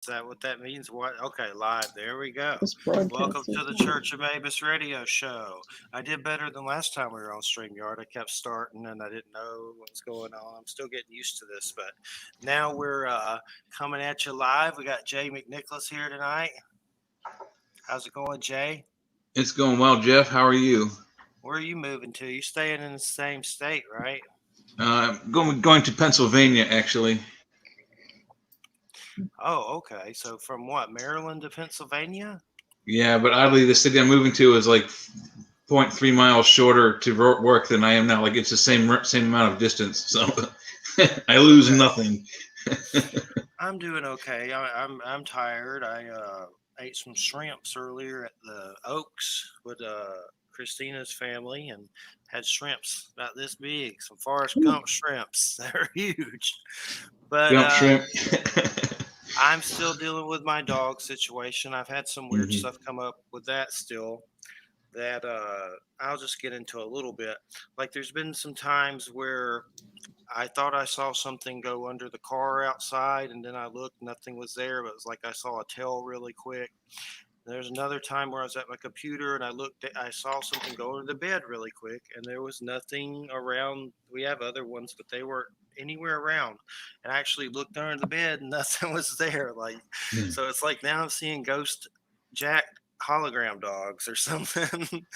Is that what that means? What? Okay, live. There we go. This Welcome broadcast to is the live. Church of Mabus radio show. I did better than last time we were on StreamYard. I kept starting and I didn't know what was going on. I'm still getting used to this, but now we're coming at you live. We got Jay McNicholas here tonight. How's it going, Jay? It's going well, Jeff. How are you? Where are you moving to? You staying in the same state, right? Going to Pennsylvania, actually. Oh, okay. So from what, Maryland to Pennsylvania? Yeah, but oddly, the city I'm moving to is like zero point 0.3 miles shorter to work than I am now. Like it's the same amount of distance, so I lose Okay. nothing. I'm doing okay. I'm tired. I ate some shrimps earlier at the Oaks with Christina's family and had shrimps about this big, some Forrest Gump shrimps. They're huge. But Gump shrimp. I'm still dealing with my dog situation. I've had some weird Mhm. stuff come up with that still that I'll just get into a little bit. Like there's been some times where I thought I saw something go under the car outside, and then I looked, nothing was there, but it was like I saw a tail really quick. There's another time where I was at my computer and I saw something go under the bed really quick, and there was nothing around. We have other ones, but they weren't anywhere around. And I actually looked under the bed, and nothing was there. Like, so it's like now I'm seeing ghost Jack hologram dogs or something.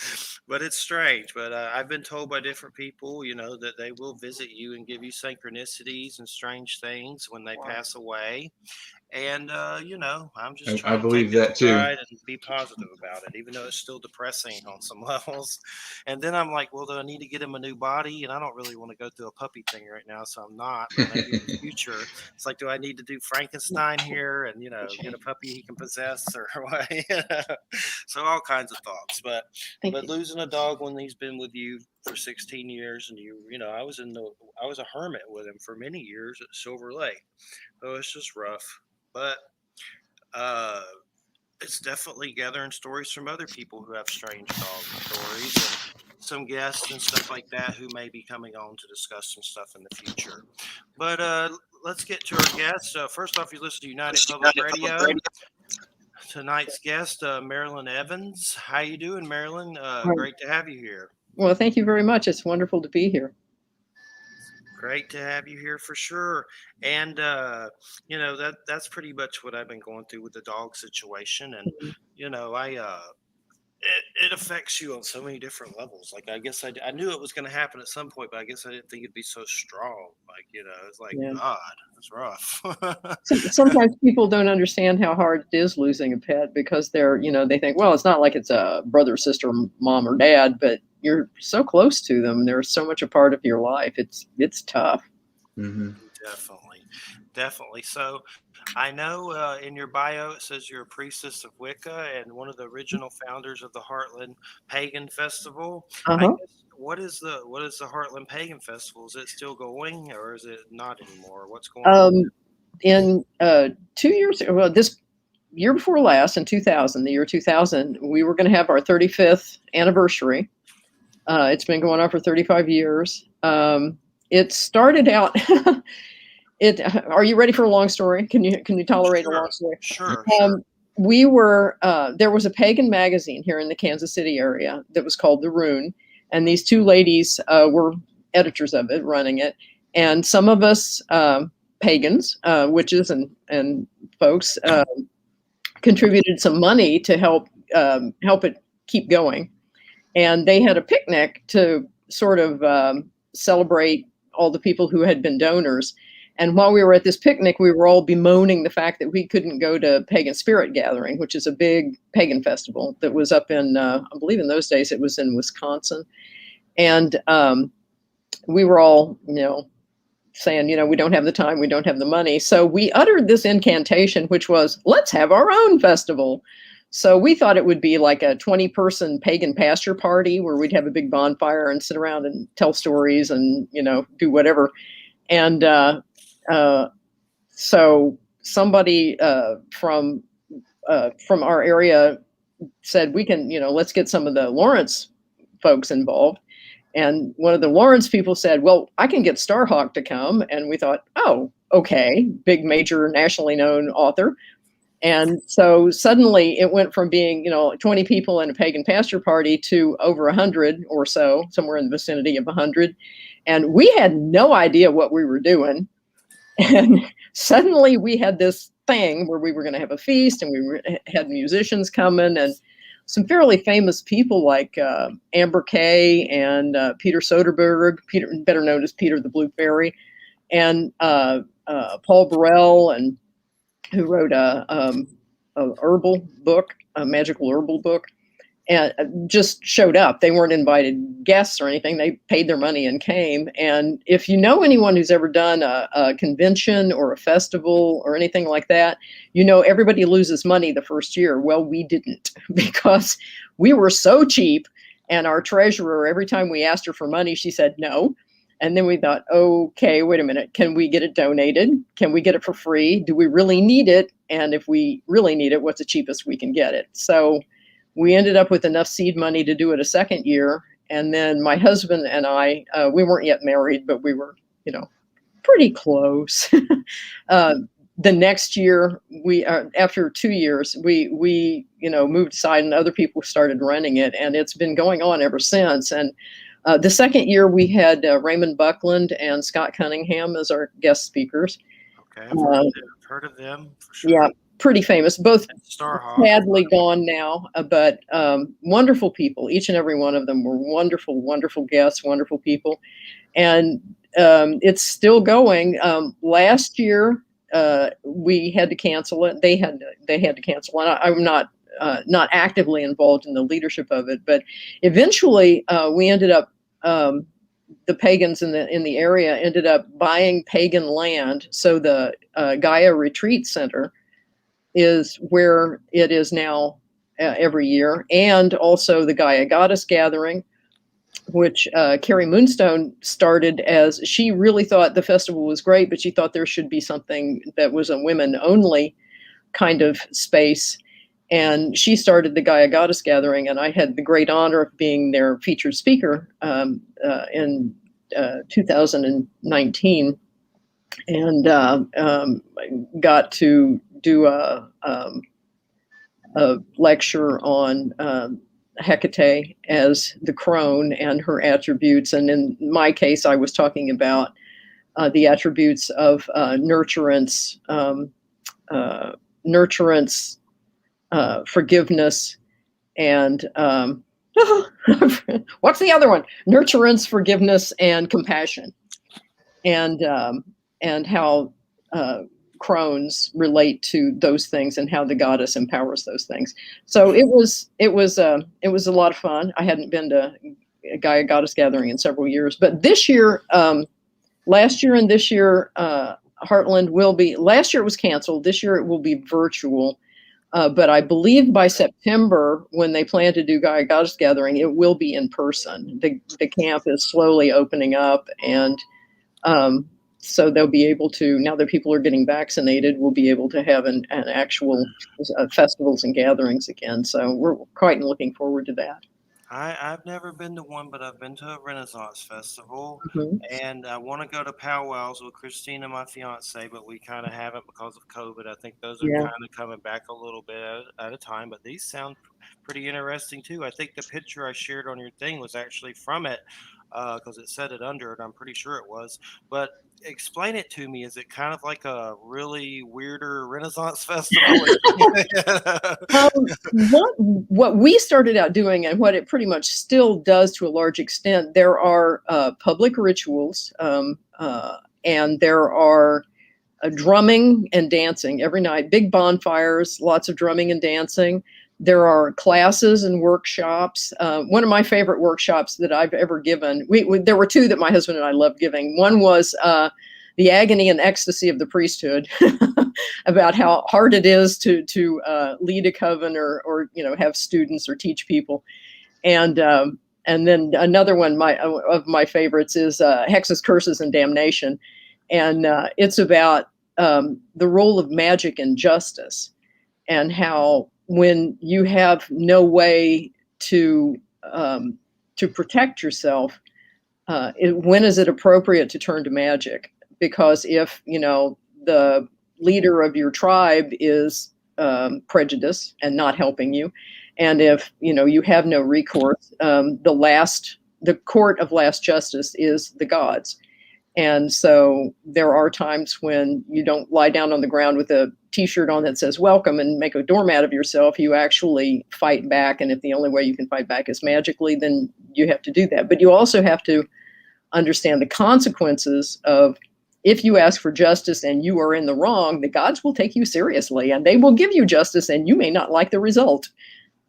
But it's strange. But I've been told by different people, that they will visit you and give you synchronicities and strange things when they pass away. And, I'm just I trying to take believe it in that too. stride and be positive about it, even though it's still depressing on some levels. And then I'm like, well, do I need to get him a new body? And I don't really want to go through a puppy thing right now, so I'm not. But maybe in the future, it's like, do I need to do Frankenstein here and, get a puppy he can possess or what? So all kinds of thoughts. But Thank but you. losing a dog when he's been with you for 16 years and I was a hermit with him for many years at Silver Lake. So it's just rough. But uh, it's definitely gathering stories from other people who have strange dog stories and some guests and stuff like that who may be coming on to discuss some stuff in the future. But let's get to our guests. First off, you listen to United Public Radio. Tonight's guest, Marilyn Evans. How you doing, Marilyn? Right. Great to have you here. Well, thank you very much. It's wonderful to be here. Great to have you here for sure. And that's pretty much what I've been going through with the dog situation. And I it affects you on so many different levels. Like I guess I knew it was going to happen at some point, but I guess I didn't think it'd be so strong. Like it's like Yeah. God, it's rough. Sometimes people don't understand how hard it is losing a pet because they think, well, it's not like it's a brother, sister, mom, or dad, but you're so close to them. They're so much a part of your life. It's tough. Hmm. Definitely. So I know in your bio it says you're a priestess of Wicca and one of the original founders of the Heartland Pagan Festival. I Uh-huh. guess what is the Heartland Pagan Festival? Is it still going or is it not anymore? What's going on? In 2 years, well, this year before last, in 2000, the year 2000, we were going to have our 35th anniversary. It's been going on for 35 years. It started out. It. Are you ready for a long story? Can you tolerate a long Sure, story? sure, sure. We were. There was a pagan magazine here in the Kansas City area that was called The Rune, and these two ladies were editors of it, running it, and some of us pagans, witches, and folks contributed some money to help it keep going. And they had a picnic to sort of celebrate all the people who had been donors. And while we were at this picnic, we were all bemoaning the fact that we couldn't go to Pagan Spirit Gathering, which is a big pagan festival that was up in, I believe in those days it was in Wisconsin. And we were all, saying, we don't have the time, we don't have the money. So we uttered this incantation, which was, let's have our own festival. So we thought it would be like a 20-person pagan pasture party where we'd have a big bonfire and sit around and tell stories and, do whatever. And so somebody from our area said, we can, let's get some of the Lawrence folks involved. And one of the Lawrence people said, well, I can get Starhawk to come. And we thought, oh, okay, big, major, nationally known author. And so suddenly it went from being, 20 people in a pagan pasture party to over 100 or so, somewhere in the vicinity of 100. And we had no idea what we were doing. And suddenly we had this thing where we were going to have a feast, and had musicians coming, and some fairly famous people like Amber Kay and Peter Soderbergh, Peter, better known as Peter the Blue Fairy, and Paul Burrell, and who wrote a herbal book, a magical herbal book, and just showed up. They weren't invited guests or anything. They paid their money and came. And if you know anyone who's ever done a convention or a festival or anything like that, everybody loses money the first year. Well, we didn't, because we were so cheap. And our treasurer, every time we asked her for money, she said no. And then we thought, okay, wait a minute. Can we get it donated? Can we get it for free? Do we really need it? And if we really need it, what's the cheapest we can get it? So we ended up with enough seed money to do it a second year. And then my husband and I, we weren't yet married, but we were, pretty close. The next year, after 2 years, we moved aside, and other people started running it, and it's been going on ever since. And the second year, we had Raymond Buckland and Scott Cunningham as our guest speakers. Okay, I've heard of them for sure. Yeah, pretty famous. Both Starhawk. sadly gone now, but wonderful people. Each and every one of them were wonderful, wonderful guests, wonderful people. And it's still going. Last year, we had to cancel it. They had to cancel it. I'm not actively involved in the leadership of it, but eventually we ended up, the pagans in the area ended up buying pagan land. So the Gaia Retreat Center is where it is now every year, and also the Gaia Goddess Gathering, which Carrie Moonstone started as, she really thought the festival was great, but she thought there should be something that was a women-only kind of space. And she started the Gaia Goddess Gathering, and I had the great honor of being their featured speaker in 2019, and got to do a lecture on Hecate as the crone and her attributes. And in my case, I was talking about the attributes of nurturance, forgiveness, and what's the other one? Nurturance, forgiveness, and compassion, and how crones relate to those things, and how the goddess empowers those things. So it was a lot of fun. I hadn't been to a Gaia Goddess Gathering in several years, but this year, last year and this year, Heartland will be. Last year it was canceled. This year it will be virtual. But I believe by September, when they plan to do Gaia Goddess Gathering, it will be in person. The camp is slowly opening up, and so they'll be able to, now that people are getting vaccinated, we'll be able to have an actual festivals and gatherings again. So we're quite looking forward to that. I've never been to one, but I've been to a Renaissance festival, Mm-hmm. and I want to go to powwows with Christina, my fiance, but we kind of haven't because of COVID. I think those are Yeah. kind of coming back a little bit at a time, but these sound pretty interesting too. I think the picture I shared on your thing was actually from it, because it said it under it. I'm pretty sure it was, but explain it to me. Is it kind of like a really weirder Renaissance festival? What we started out doing, and what it pretty much still does to a large extent, there are public rituals, and there are drumming and dancing every night, big bonfires, lots of drumming and dancing. There are classes and workshops. One of my favorite workshops that I've ever given, there were two that my husband and I loved giving. One was the agony and ecstasy of the priesthood, about how hard it is to lead a coven, or have students or teach people. And then another one of my favorites is Hexes, Curses, and Damnation. And it's about the role of magic and justice, and how when you have no way to protect yourself, when is it appropriate to turn to magic? Because if the leader of your tribe is prejudice and not helping you. And if you have no recourse, the court of last justice is the gods. And so there are times when you don't lie down on the ground with a t-shirt on that says welcome and make a doormat of yourself. You actually fight back. And if the only way you can fight back is magically, then you have to do that. But you also have to understand the consequences of, if you ask for justice and you are in the wrong, the gods will take you seriously and they will give you justice, and you may not like the result.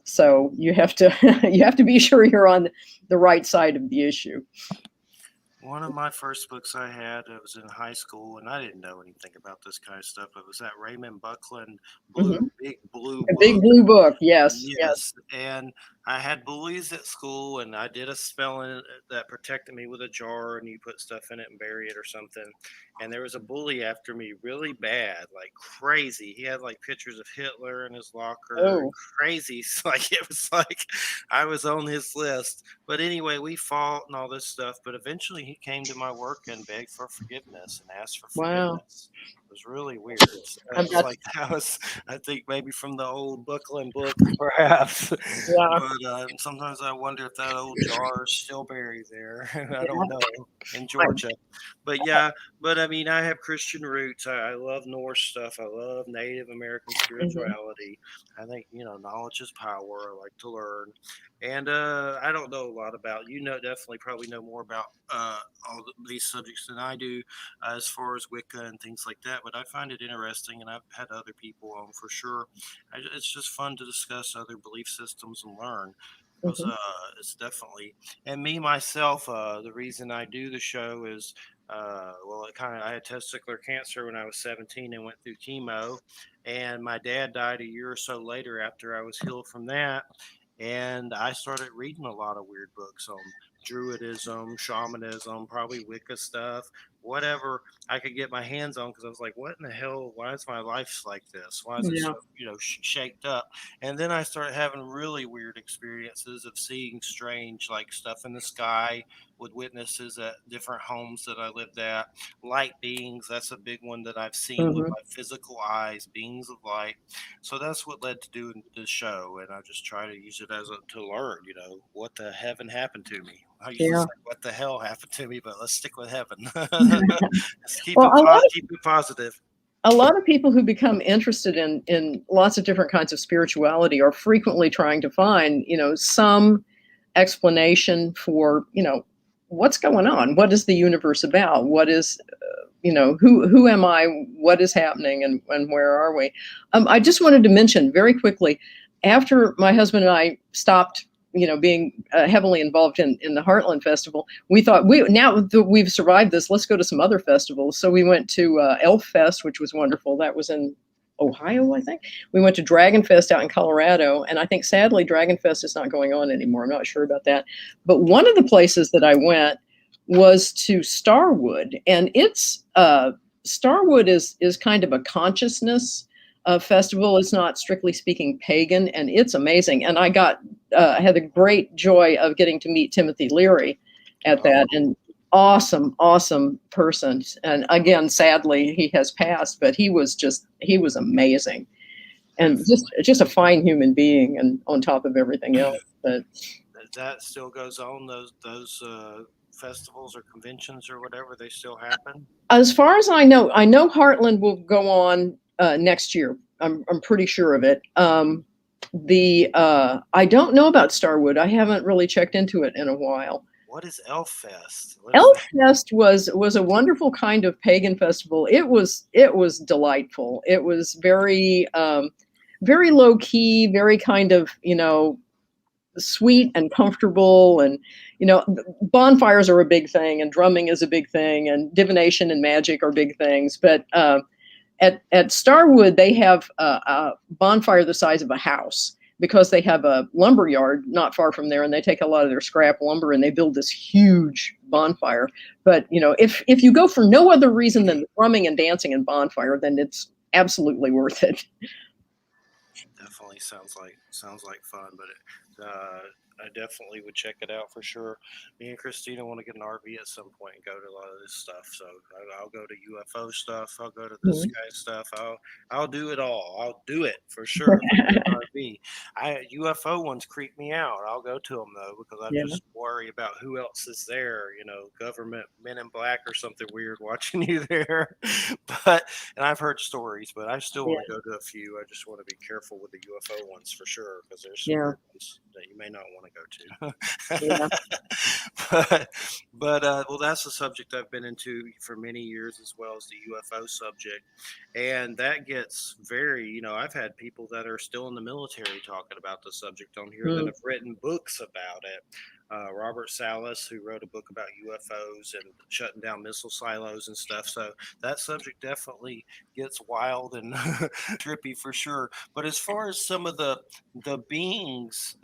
So you have to be sure you're on the right side of the issue. One of my first books I had, it was in high school, and I didn't know anything about this kind of stuff. It was that Raymond Buckland big blue A book. big blue book, yes. Yes. And I had bullies at school, and I did a spell in it that protected me with a jar, and you put stuff in it and bury it or something. And there was a bully after me really bad, like crazy. He had like pictures of Hitler in his locker. Oh. Crazy. Like it was like I was on his list. But anyway, we fought and all this stuff. But eventually he came to my work and begged for forgiveness and asked for forgiveness. It was really weird. I think maybe from the old Buckland book, perhaps. Yeah. But sometimes I wonder if that old jar is still buried there. I don't know, in Georgia. But yeah, but I mean, I have Christian roots. I love Norse stuff. I love Native American spirituality. I think, knowledge is power. I like to learn. And I don't know a lot about, definitely probably know more about all these subjects than I do as far as Wicca and things like that. But I find it interesting, and I've had other people on for sure. It's just fun to discuss other belief systems and learn. Because it's definitely, and me myself, the reason I do the show is, I had testicular cancer when I was 17 and went through chemo, and my dad died a year or so later after I was healed from that. And I started reading a lot of weird books on Druidism, shamanism, probably Wicca stuff, whatever I could get my hands on, because I was like, what in the hell? Why is my life like this? Why is it so, shaped up? And then I started having really weird experiences of seeing strange, like stuff in the sky with witnesses at different homes that I lived at. Light beings, that's a big one that I've seen with my physical eyes, beings of light. So that's what led to doing this show, and I just try to use it to learn, what the heaven happened to me. I used to say, what the hell happened to me, but let's stick with heaven. Let's keep it positive. A lot of people who become interested in lots of different kinds of spirituality are frequently trying to find, some explanation for, what's going on? What is the universe about? What is, who am I? What is happening? And where are we? I just wanted to mention very quickly, after my husband and I stopped, being heavily involved in the Heartland Festival, we thought, now that we've survived this, let's go to some other festivals. So we went to Elf Fest, which was wonderful. That was in Ohio, I think. We went to Dragon Fest out in Colorado, and I think sadly Dragon Fest is not going on anymore. I'm not sure about that. But one of the places that I went was to Starwood, and it's Starwood is kind of a consciousness festival. It's not strictly speaking pagan, and it's amazing. And I had the great joy of getting to meet Timothy Leary at that, and awesome person. And again, sadly, he has passed, but he was amazing, and just a fine human being, and on top of everything else. But that still goes on. Those festivals or conventions or whatever, they still happen. As far as I know Heartland will go on next year. I'm pretty sure of it. I don't know about Starwood. I haven't really checked into it in a while. What is Elf Fest? Elf Fest was a wonderful kind of pagan festival. It was delightful. It was very very low key, very kind of, sweet and comfortable, and bonfires are a big thing, and drumming is a big thing, and divination and magic are big things. But at Starwood, they have a bonfire the size of a house, because they have a lumber yard not far from there, and they take a lot of their scrap lumber and they build this huge bonfire. But if you go for no other reason than the drumming and dancing and bonfire, then it's absolutely worth it. Definitely sounds like fun, but I definitely would check it out for sure. Me and Christina want to get an RV at some point and go to a lot of this stuff. So I'll go to UFO stuff. I'll go to this Mhm. guy stuff. I'll do it all. I'll do it for sure if I get an RV. UFO ones creep me out. I'll go to them though because I Yeah. just worry about who else is there. You know, government men in black or something weird watching you there. But and I've heard stories, but I still Yeah. want to go to a few. I just want to be careful with the UFO ones for sure because there's some Yeah. weird ones that you may not want to go Yeah. to. Well, that's a subject I've been into for many years as well as the UFO subject, and that gets very. I've had people that are still in the military talking about the subject on here that Mm. have written books about it. Robert Salas, who wrote a book about UFOs and shutting down missile silos and stuff. So that subject definitely gets wild and trippy for sure. But as far as some of the beings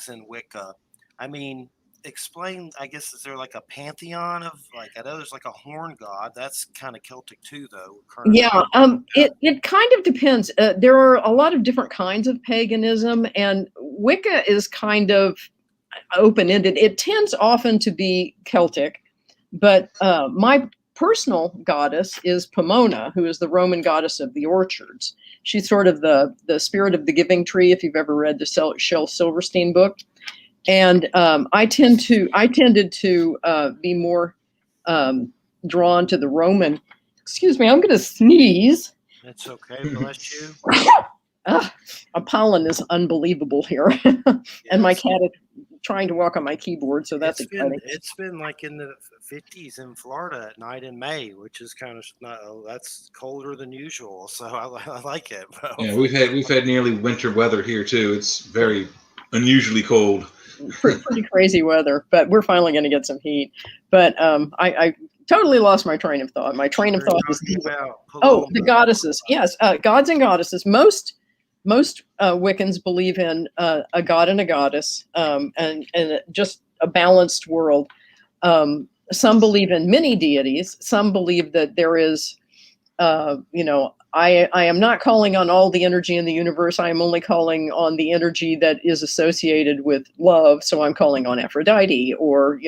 in Wicca, I mean, explain. I guess is there like a pantheon of like I know there's like a horn god. That's kind of Celtic too, though. Yeah, Yeah. it kind of depends. There are a lot of different kinds of paganism, and Wicca is kind of open-ended. It tends often to be Celtic, but my personal goddess is Pomona, who is the Roman goddess of the orchards. She's sort of the spirit of the giving tree, if you've ever read the Shel Silverstein book. And I tended to be more drawn to the Roman. Excuse me, I'm going to sneeze. It's okay. Bless you. A pollen is unbelievable here, and my Yes. cat is trying to walk on my keyboard, so that's exciting. It's been like in the 50s in Florida at night in May, which is kind of not that's colder than usual. So I like it. But Yeah, we've had nearly winter weather here too. It's very unusually cold. Pretty crazy weather, but we're finally going to get some heat. But I totally lost my train of thought. My train of we're thought is talking about the Paloma. goddesses. Yes, gods and goddesses. Most Wiccans believe in a god and a goddess, and just a balanced world. Some believe in many deities. Some believe that there is, I am not calling on all the energy in the universe. I am only calling on the energy that is associated with love. So I'm calling on Aphrodite, or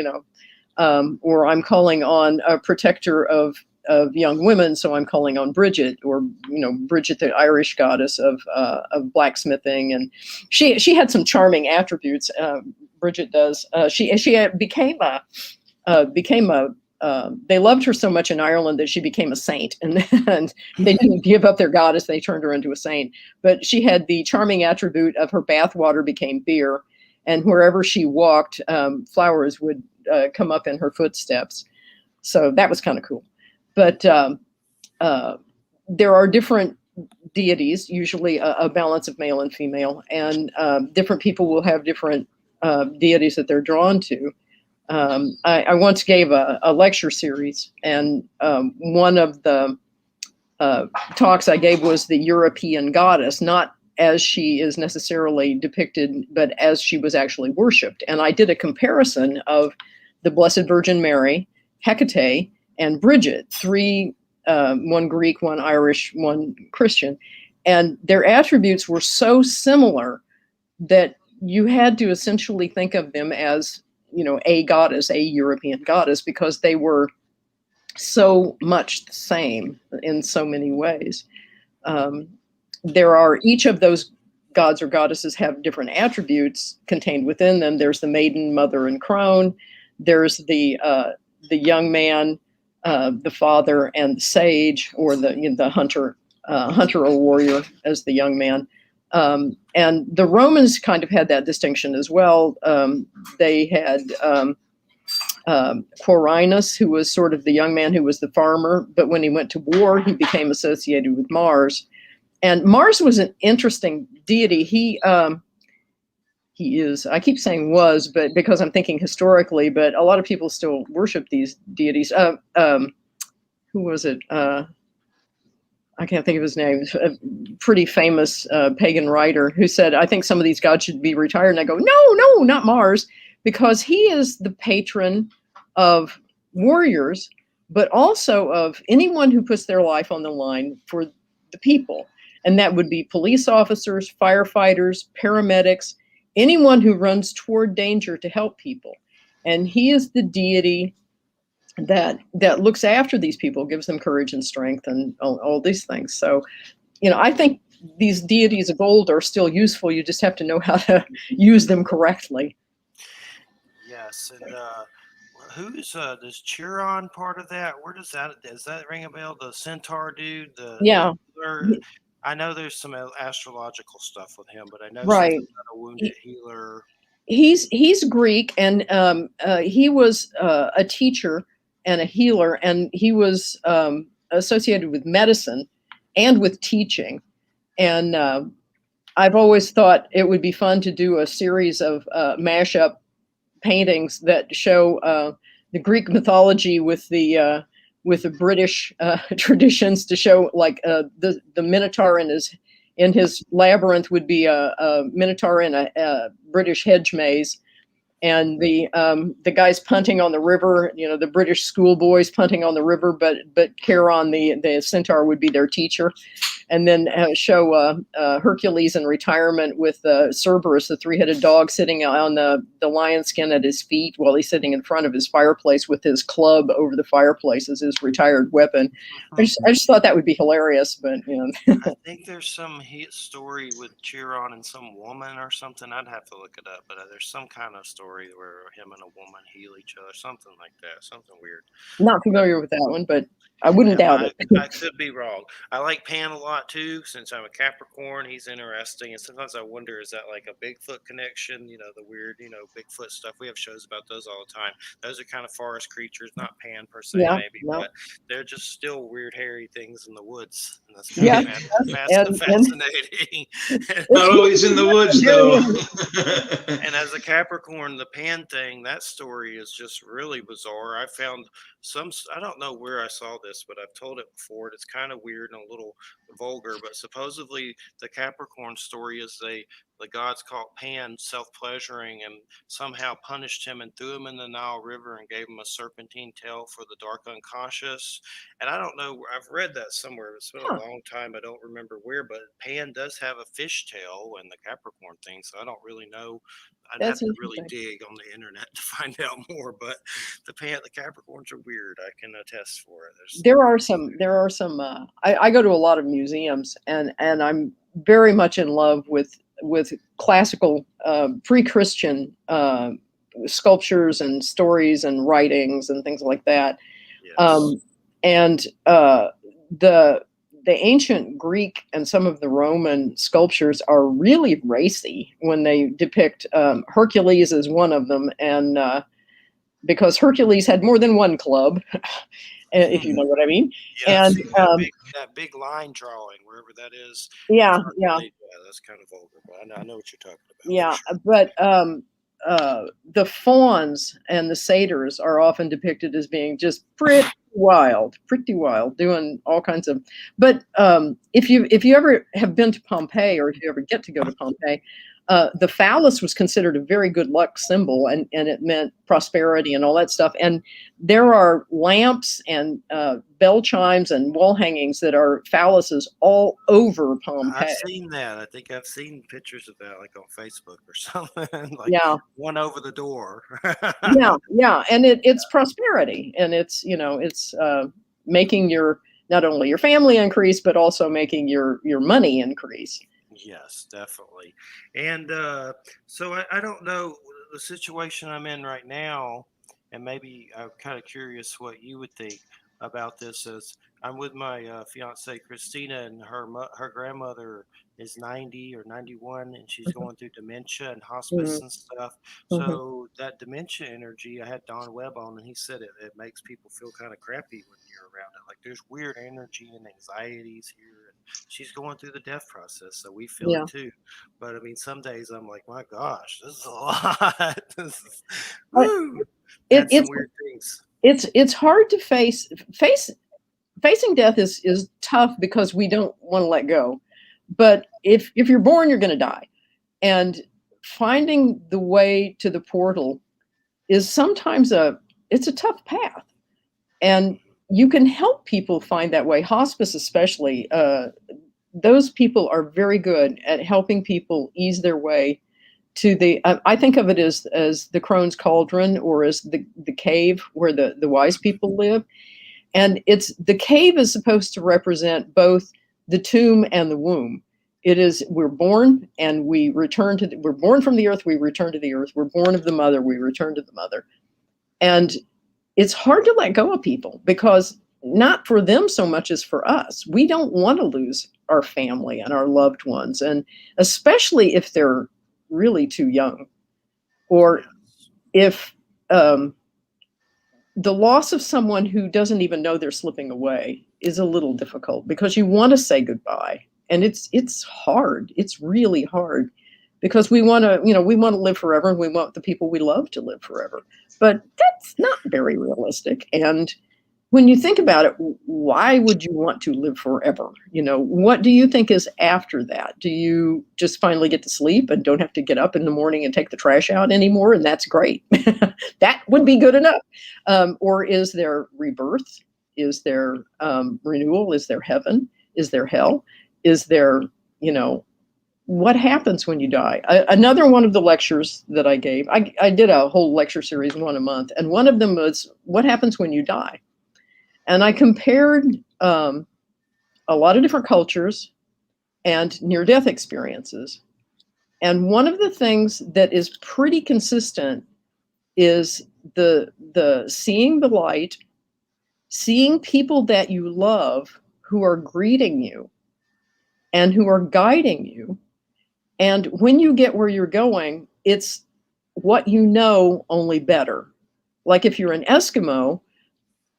I'm calling on a protector of young women. So I'm calling on Bridget, or Bridget, the Irish goddess of blacksmithing, and she had some charming attributes. Bridget does. She became a they loved her so much in Ireland that she became a saint, and they didn't give up their goddess. They turned her into a saint. But she had the charming attribute of her bathwater became beer, and wherever she walked, flowers would come up in her footsteps. So that was kind of cool. But there are different deities, usually a balance of male and female, and different people will have different deities that they're drawn to. I once gave a lecture series, and one of the talks I gave was the European goddess, not as she is necessarily depicted, but as she was actually worshipped. And I did a comparison of the Blessed Virgin Mary, Hecate, and Bridget, three, one Greek, one Irish, one Christian. And their attributes were so similar that you had to essentially think of them as a goddess, a European goddess, because they were so much the same in so many ways. There are each of those gods or goddesses have different attributes contained within them. There's the maiden, mother, and crone. There's the young man, the father, and the sage, or the hunter or warrior as the young man. And the Romans kind of had that distinction as well. They had Quirinus, who was sort of the young man who was the farmer, but when he went to war, he became associated with Mars. And Mars was an interesting deity. He is, I keep saying was, but because I'm thinking historically, but a lot of people still worship these deities. Who was it? I can't think of his name. A pretty famous pagan writer who said, I think some of these gods should be retired. And I go, no, not Mars, because he is the patron of warriors, but also of anyone who puts their life on the line for the people. And that would be police officers, firefighters, paramedics, anyone who runs toward danger to help people. And he is the deity that looks after these people, gives them courage and strength and all these things. So, I think these deities of old are still useful. You just have to know how to use them correctly. Yes, and who's this Chiron part of that? Where does that ring a bell? The centaur dude, Yeah, healer. I know there's some astrological stuff with him, but I know right. something about a wounded healer. He's Greek, and he was a teacher and a healer, and he was associated with medicine and with teaching. And I've always thought it would be fun to do a series of mashup paintings that show the Greek mythology with the British traditions, to show like the Minotaur in his labyrinth would be a Minotaur in a British hedge maze, and the guys punting on the river, the British schoolboys punting on the river, but Charon, the centaur, would be their teacher. And then show Hercules in retirement with Cerberus, the three-headed dog, sitting on the lion skin at his feet while he's sitting in front of his fireplace with his club over the fireplace as his retired weapon. I just thought that would be hilarious, but I think there's some story with Chiron and some woman or something. I'd have to look it up, but there's some kind of story where him and a woman heal each other, something like that, something weird. Not familiar with that one, but I wouldn't doubt it. I could be wrong. I like Pan a lot too, since I'm a Capricorn. He's interesting, and sometimes I wonder, is that like a Bigfoot connection? The weird, Bigfoot stuff. We have shows about those all the time. Those are kind of forest creatures, not Pan per se, maybe, but they're just still weird, hairy things in the woods, and that's kind of fascinating. Not always in the woods, though. And as a Capricorn, the Pan thing, that story is just really bizarre. I found I don't know where I saw this, but I've told it before. It's kind of weird and a little vulgar, but supposedly the Capricorn story is the gods caught Pan self-pleasuring and somehow punished him and threw him in the Nile River and gave him a serpentine tail for the dark unconscious. And I don't know, I've read that somewhere. It's been a long time. I don't remember where, but Pan does have a fish tail in the Capricorn thing, so I don't really know. I'd have to really dig on the internet to find out more, but the Capricorns are weird. I can attest for it. There are some. I go to a lot of museums, and I'm very much in love with classical pre-Christian sculptures and stories and writings and things like that. Yes. And the ancient Greek and some of the Roman sculptures are really racy when they depict Hercules as one of them, and because Hercules had more than one club, if you know what I mean. Yes, and that big line drawing, wherever that is. Yeah, that's kind of vulgar, but I know what you're talking about. Yeah, sure. But the fauns and the satyrs are often depicted as being just pretty wild, doing all kinds of. But if you ever have been to Pompeii, or if you ever get to go to Pompeii, the phallus was considered a very good luck symbol, and it meant prosperity and all that stuff. And there are lamps and bell chimes and wall hangings that are phalluses all over Pompeii. I've seen that. I think I've seen pictures of that, like on Facebook or something. One over the door. yeah, and it's prosperity, and it's making not only your family increase, but also making your money increase. Yes, definitely. And so I don't know the situation I'm in right now, and maybe I'm kind of curious what you would think about this. As I'm with my fiance Christina, and her grandmother is 90 or 91, and she's going through dementia and hospice and stuff. So that dementia energy, I had Don Webb on, and he said it makes people feel kind of crappy when you're around it. Like there's weird energy and anxieties here. She's going through the death process, so we feel it too. But I mean, some days I'm like, my gosh, this is a lot. It's weird things. It's hard to facing death is tough because we don't want to let go. But if you're born, you're going to die, and finding the way to the portal is sometimes it's a tough path, and you can help people find that way. Hospice, especially, those people are very good at helping people ease their way to the I think of it as the crone's cauldron, or as the cave where the wise people live. And it's the cave is supposed to represent both the tomb and the womb. It is, we're born and we return to we're born from the earth, we return to the earth. We're born of the mother, we return to the mother. And it's hard to let go of people, because not for them so much as for us. We don't want to lose our family and our loved ones, and especially if they're really too young, or if the loss of someone who doesn't even know they're slipping away is a little difficult, because you want to say goodbye, and it's hard. It's really hard, because we want to, we want to live forever, and we want the people we love to live forever. But that's not very realistic. And when you think about it, why would you want to live forever? What do you think is after that? Do you just finally get to sleep and don't have to get up in the morning and take the trash out anymore? And that's great. That would be good enough. Or is there rebirth? Is there renewal? Is there heaven? Is there hell? Is there, what happens when you die? Another one of the lectures that I gave, I did a whole lecture series, one a month. And one of them was, what happens when you die? And I compared a lot of different cultures and near-death experiences. And one of the things that is pretty consistent is the seeing the light, seeing people that you love who are greeting you and who are guiding you. And when you get where you're going, it's what you know, only better. Like if you're an Eskimo,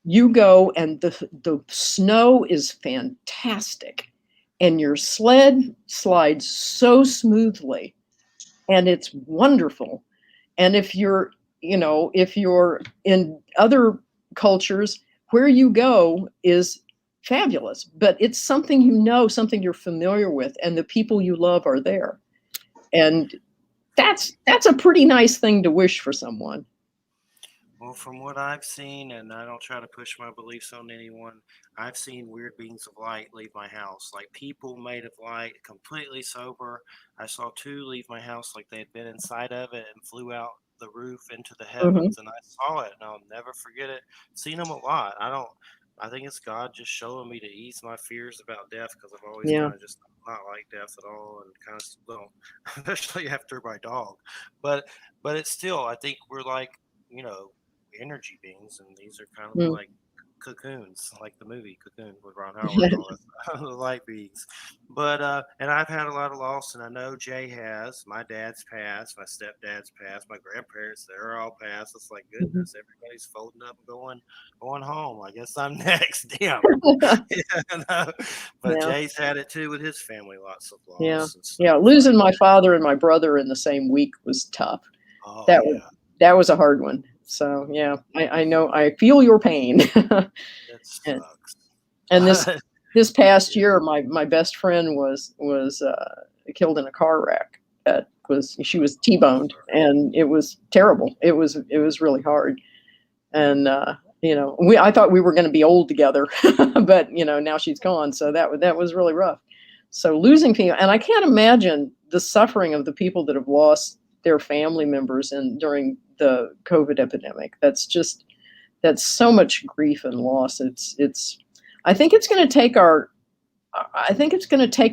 you go and the snow is fantastic, and your sled slides so smoothly, and it's wonderful. And if you're in other cultures, where you go is fabulous, but it's something something you're familiar with, and the people you love are there. And that's a pretty nice thing to wish for someone. Well, from what I've seen, and I don't try to push my beliefs on anyone, I've seen weird beings of light leave my house, like people made of light, completely sober. I saw two leave my house like they had been inside of it and flew out the roof into the heavens, and I saw it, and I'll never forget it. Seen them a lot. I think it's God just showing me to ease my fears about death, because I've always kind of just not liked death at all, and kind of well, especially after my dog. But it's still, I think we're like, energy beings, and these are kind of like cocoons, like the movie Cocoon with Ron Howard, all the light beings. But and I've had a lot of loss, and I know Jay has. My dad's passed, my stepdad's passed, my grandparents, they're all passed. It's like, goodness, everybody's folding up and going home. I guess I'm next. Damn. But Jay's had it too with his family, lots of loss. Yeah. Losing my father and my brother in the same week was tough. Oh, that was a hard one. So yeah, I know, I feel your pain. That sucks. And this past year, my best friend was killed in a car wreck. She was T-boned, and it was terrible. It was really hard. And I thought we were going to be old together, but now she's gone. So that was really rough. So losing people, and I can't imagine the suffering of the people that have lost their family members during the COVID epidemic. That's so much grief and loss. I think it's going to take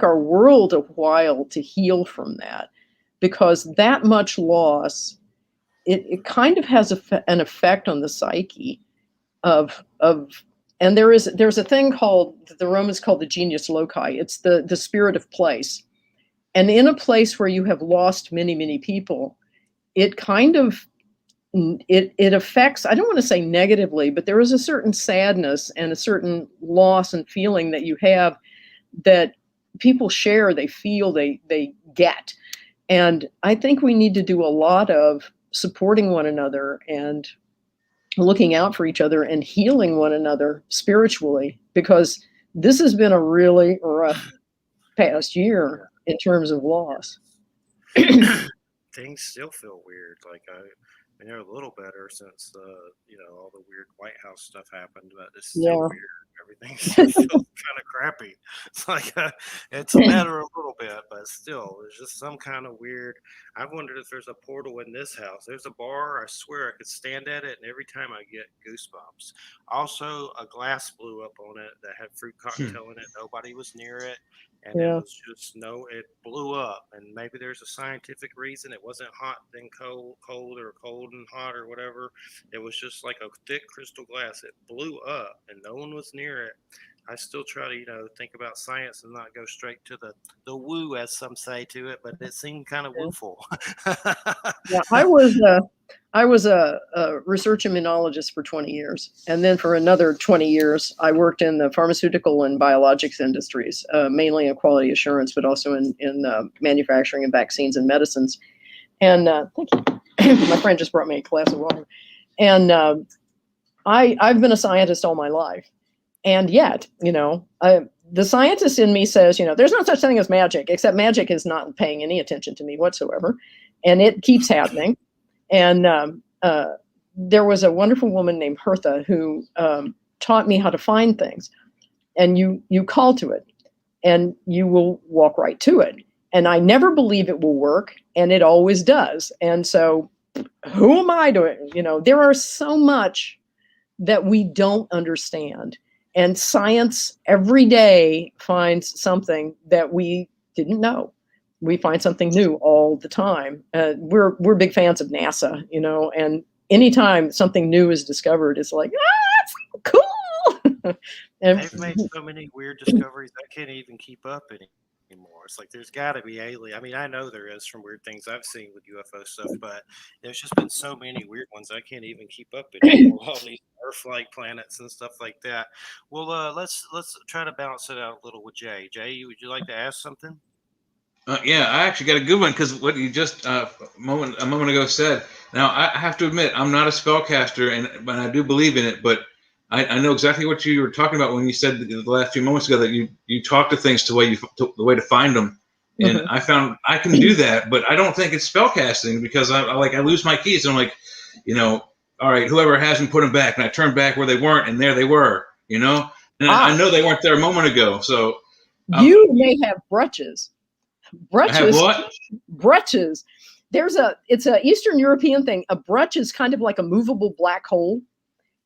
our world a while to heal from that, because that much loss, it kind of has an effect on the psyche of, and there's a thing the Romans called the genius loci. It's the spirit of place. And in a place where you have lost many, many people, it kind of, it affects, I don't want to say negatively, but there is a certain sadness and a certain loss and feeling that you have that people share, they feel, they get. And I think we need to do a lot of supporting one another and looking out for each other and healing one another spiritually, because this has been a really rough past year in terms of loss. Things still feel weird. Like mean, they're a little better since all the weird White House stuff happened, but it's still Yeah. weird. Everything still feels kind of crappy. It's like it's better a little bit, but still, there's just some kind of weird. I wondered if there's a portal in this house. There's a bar. I swear I could stand at it, and every time I get goosebumps. Also, a glass blew up on it that had fruit cocktail in it. Nobody was near it, and it Yeah. was just it blew up. And maybe there's a scientific reason. It wasn't hot then cold or cold and hot or whatever. It was just like a thick crystal glass. It blew up, and no one was near it. I still try to, think about science and not go straight to the woo, as some say, to it, but it seemed kind of wooful. Yeah, I was a research immunologist for 20 years, and then for another 20 years, I worked in the pharmaceutical and biologics industries, mainly in quality assurance, but also in manufacturing and vaccines and medicines. And thank you. My friend just brought me a glass of water. And I've been a scientist all my life, and yet, the scientist in me says, there's no such thing as magic, except magic is not paying any attention to me whatsoever, and it keeps happening. And there was a wonderful woman named Hertha who taught me how to find things. And you call to it, and you will walk right to it. And I never believe it will work, and it always does. And so, who am I doing? There are so much that we don't understand. And science every day finds something that we didn't know. We find something new all the time. We're big fans of NASA, and anytime something new is discovered, it's like, that's cool. And They've made so many weird discoveries I can't even keep up anymore. It's like there's got to be alien. I mean, I know there is from weird things I've seen with UFO stuff, but there's just been so many weird ones I can't even keep up anymore. All these Earth-like planets and stuff like that. Well, let's try to balance it out a little with Jay. Jay, would you like to ask something? Yeah, I actually got a good one because what you just a moment ago said. Now I have to admit I'm not a spellcaster, but I do believe in it. But I know exactly what you were talking about when you said the last few moments ago that you talk to things the way to find them, and I found I can do that, but I don't think it's spellcasting because I lose my keys and I'm like, all right, whoever has them, put them back, and I turn back where they weren't, and there they were, and I know they weren't there a moment ago, so you may have brooches. I have what? Brooches. It's a Eastern European thing. A brooch is kind of like a movable black hole,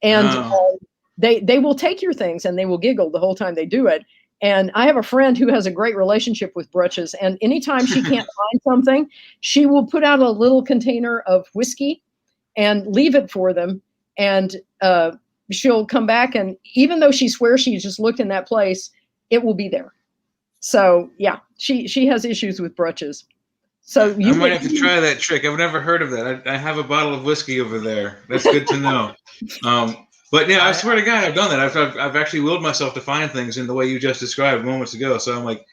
and they will take your things and they will giggle the whole time they do it. And I have a friend who has a great relationship with brooches, and anytime she can't find something, she will put out a little container of whiskey and leave it for them, and she'll come back, and even though she swears she just looked in that place, it will be there. So yeah, she has issues with brooches. So I might have to try that trick. I've never heard of that. I have a bottle of whiskey over there. That's good to know. But yeah, I swear to God, I've done that. I've actually willed myself to find things in the way you just described moments ago. So I'm like,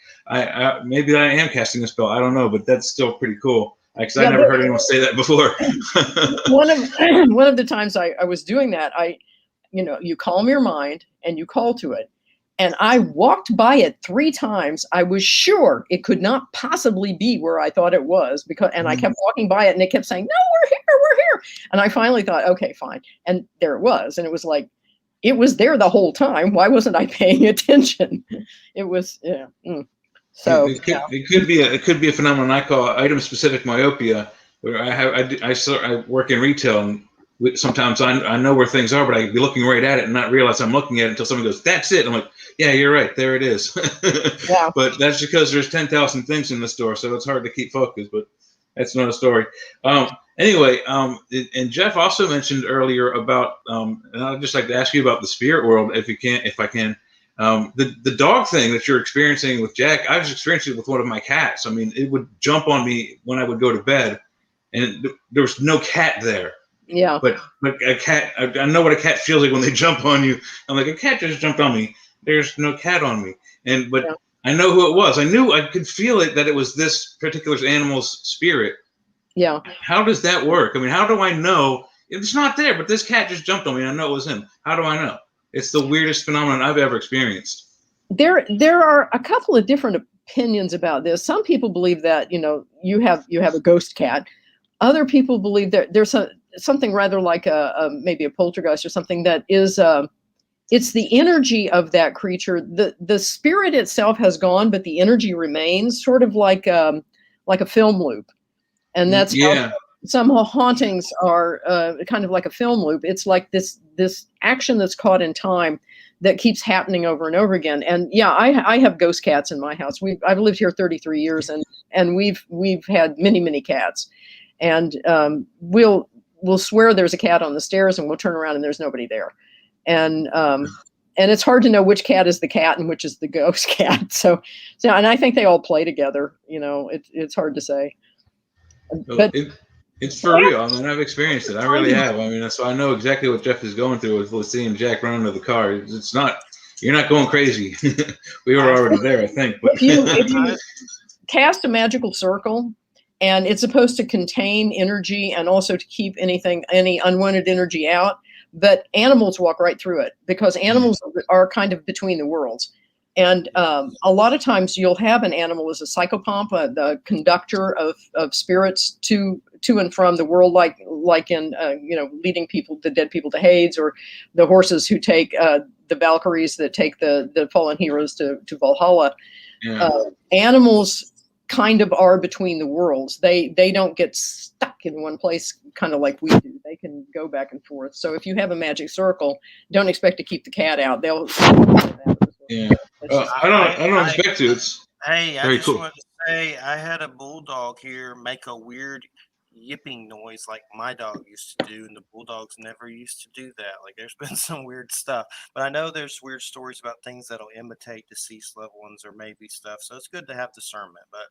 maybe I am casting a spell. I don't know, but that's still pretty cool. Because I never heard anyone say that before. one of the times I was doing that, you calm your mind and you call to it. And I walked by it 3 times. I was sure it could not possibly be where I thought it was and I kept walking by it and it kept saying, no, we're here. And I finally thought, okay, fine. And there it was. And it was like, it was there the whole time. Why wasn't I paying attention? It was, yeah. So it could be a phenomenon I call item specific myopia, where I work in retail, and sometimes I know where things are, but I be looking right at it and not realize I'm looking at it until someone goes, "That's it." I'm like, "Yeah, you're right. There it is." Yeah. But that's because there's 10,000 things in the store, so it's hard to keep focused. But that's another story. Anyway, and Jeff also mentioned earlier about, and I'd just like to ask you about the spirit world, if I can. The dog thing that you're experiencing with Jack, I was experiencing it with one of my cats. I mean, it would jump on me when I would go to bed, and there was no cat there. Yeah. But a cat, I know what a cat feels like when they jump on you. I'm like, a cat just jumped on me. There's no cat on me. But yeah. I know who it was. I knew I could feel it, that it was this particular animal's spirit. Yeah. How does that work? I mean, how do I know it's not there, but this cat just jumped on me and I know it was him? How do I know? It's the weirdest phenomenon I've ever experienced. There are a couple of different opinions about this. Some people believe that, you have a ghost cat. Other people believe that there's something rather like maybe a poltergeist or something that is it's the energy of that creature. The spirit itself has gone, but the energy remains, sort of like a film loop. And that's how Yeah. some hauntings are kind of like a film loop. It's like this action that's caught in time that keeps happening over and over again. And yeah, I have ghost cats in my house. I've lived here 33 years, and we've had many cats. And we'll swear there's a cat on the stairs, and we'll turn around and there's nobody there. And it's hard to know which cat is the cat and which is the ghost cat. So and I think they all play together. It's hard to say. But it's for real. I mean, I've experienced it. I really have. I mean, so I know exactly what Jeff is going through with seeing Jack run into the car. It's not, you're not going crazy. We were already there, I think. But if you cast a magical circle, and it's supposed to contain energy and also to keep any unwanted energy out, but animals walk right through it, because animals are kind of between the worlds. And a lot of times you'll have an animal as a psychopomp, the conductor of spirits to and from the world, like in leading the dead people to Hades, or the horses who take the Valkyries that take the fallen heroes to Valhalla. Yeah. Animals kind of are between the worlds. They don't get stuck in one place, kind of like we do. They can go back and forth. So if you have a magic circle, don't expect to keep the cat out. They'll. Yeah. I don't expect to. It's Hey, I very just cool. wanted to say I had a bulldog here make a weird yipping noise like my dog used to do, and the bulldogs never used to do that. Like, there's been some weird stuff, but I know there's weird stories about things that'll imitate deceased loved ones or maybe stuff. So it's good to have discernment, but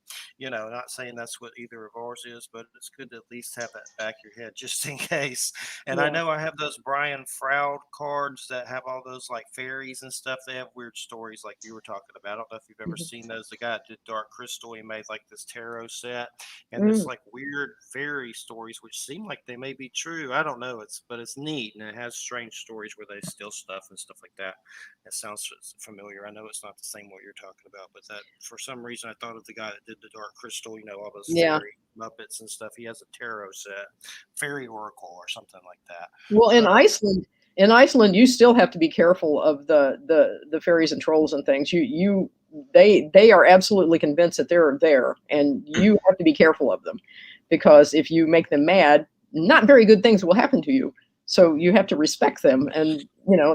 not saying that's what either of ours is, but it's good to at least have that back of your head just in case. And I know I have those Brian Froud cards that have all those like fairies and stuff. They have weird stories like you were talking about. I don't know if you've ever seen those. The guy that did Dark Crystal, he made like this tarot set, and it's like weird fairy stories which seem like they may be true. I don't know. But it's neat, and it has strange stories where they steal stuff and stuff like that. It sounds familiar. I know it's not the same what you're talking about, but that for some reason I thought of the guy that did the Dark Crystal. All those fairy Muppets and stuff. He has a tarot set, fairy oracle or something like that. Well, in Iceland, you still have to be careful of the fairies and trolls and things. They are absolutely convinced that they're there, and you have to be careful of them, because if you make them mad, not very good things will happen to you. So you have to respect them, and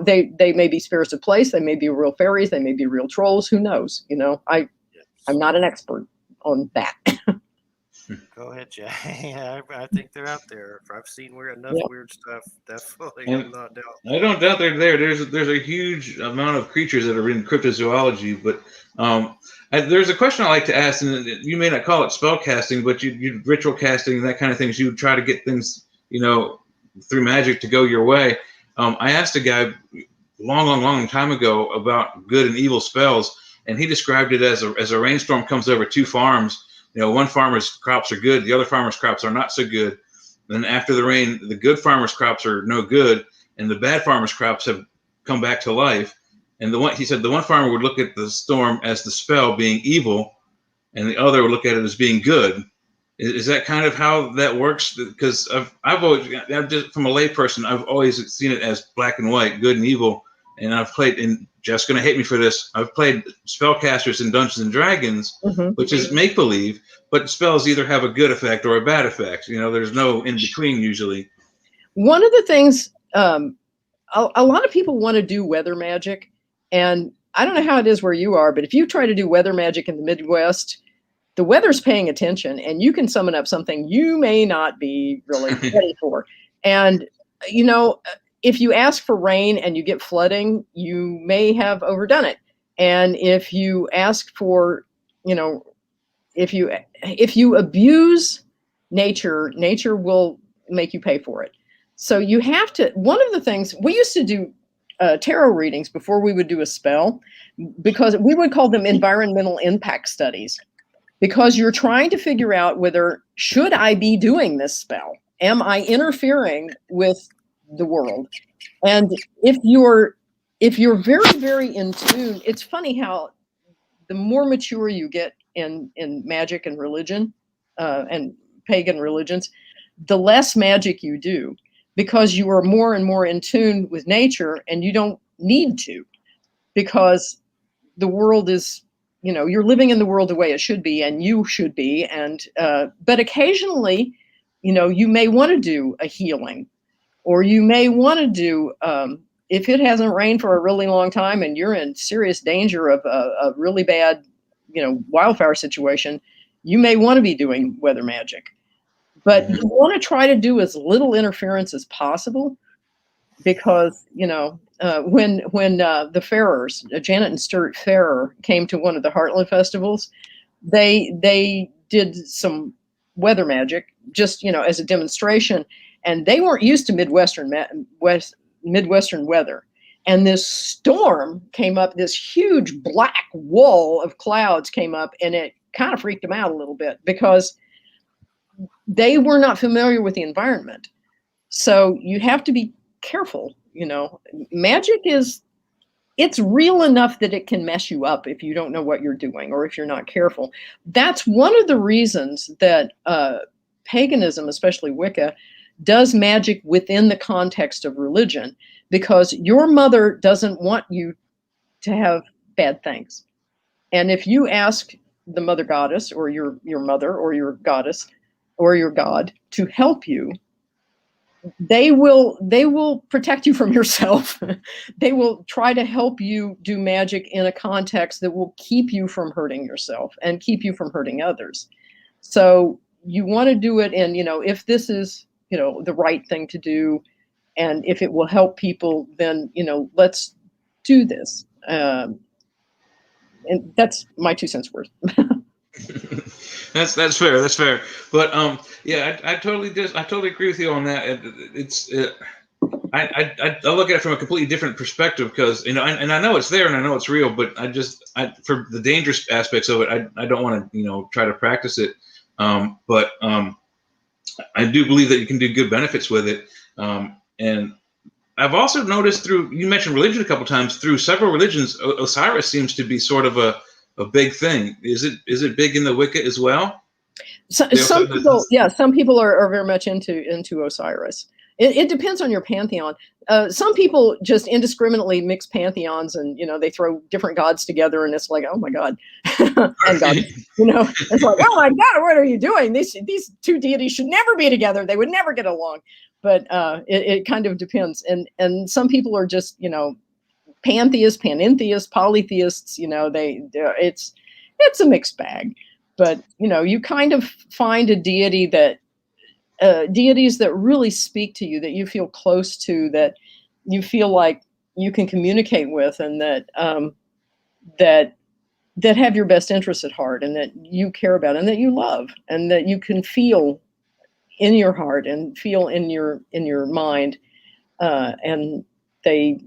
they may be spirits of place, they may be real fairies, they may be real trolls. Who knows? I'm not an expert on that. Go ahead, Jay. I think they're out there. I've seen enough weird stuff. Definitely, I'm not doubting. I don't doubt they're there. There's a huge amount of creatures that are in cryptozoology, but there's a question I like to ask, and you may not call it spell casting, but you ritual casting and that kind of things. You try to get things, through magic to go your way. I asked a guy long time ago about good and evil spells, and he described it as a rainstorm comes over two farms. One farmer's crops are good, the other farmer's crops are not so good. Then after the rain, the good farmer's crops are no good, and the bad farmer's crops have come back to life. And he said the one farmer would look at the storm as the spell being evil, and the other would look at it as being good. Is that kind of how that works? Because I've always, just from a layperson, I've always seen it as black and white, good and evil. And I've played, and Jeff's going to hate me for this, I've played spellcasters in Dungeons and Dragons, which is make believe, but spells either have a good effect or a bad effect. There's no in between usually. One of the things, a lot of people want to do weather magic, and I don't know how it is where you are, but if you try to do weather magic in the Midwest, the weather's paying attention, and you can summon up something you may not be really ready for. And, if you ask for rain and you get flooding, you may have overdone it. And if you ask for, if you abuse nature will make you pay for it. So you have to, one of the things, we used to do tarot readings before we would do a spell, because we would call them environmental impact studies, because you're trying to figure out whether, should I be doing this spell? Am I interfering with the world? And if you're very, very in tune, it's funny how the more mature you get in magic and religion and pagan religions, the less magic you do, because you are more and more in tune with nature, and you don't need to, because the world is, you're living in the world the way it should be, and you should be. And but occasionally, you may want to do a healing, or you may want to do, if it hasn't rained for a really long time and you're in serious danger of a really bad, wildfire situation, you may want to be doing weather magic. But you want to try to do as little interference as possible, because when the Farrers, Janet and Stuart Farrer, came to one of the Heartland festivals, they did some weather magic just as a demonstration, and they weren't used to Midwestern weather. And this storm came up, this huge black wall of clouds came up, and it kind of freaked them out a little bit, because they were not familiar with the environment. So you have to be careful. Magic it's real enough that it can mess you up if you don't know what you're doing, or if you're not careful. That's one of the reasons that paganism, especially Wicca, does magic within the context of religion, because your mother doesn't want you to have bad things. And if you ask the mother goddess, or your mother, or your goddess, or your god to help you, they will protect you from yourself. They will try to help you do magic in a context that will keep you from hurting yourself and keep you from hurting others. So you want to do it in, if this is, the right thing to do, and if it will help people, then, let's do this. And that's my 2 cents worth. That's fair. That's fair. But yeah, I totally agree with you on that. I look at it from a completely different perspective, because and I know it's there and I know it's real, but for the dangerous aspects of it, I don't want to try to practice it. But I do believe that you can do good benefits with it. And I've also noticed, you mentioned religion a couple times, through several religions, Osiris seems to be sort of a big thing. Is it big in the Wicca as well? Some people are very much into Osiris. It depends on your pantheon. Some people just indiscriminately mix pantheons, and they throw different gods together, and it's like, oh my God, and God, it's like, oh my God, what are you doing? These two deities should never be together. They would never get along. But it kind of depends, and some people are just pantheists, panentheists, polytheists. It's a mixed bag. But you kind of find a deity that deities that really speak to you, that you feel close to, that you feel like you can communicate with, and that that have your best interests at heart, and that you care about, and that you love, and that you can feel in your heart and feel in your mind, and they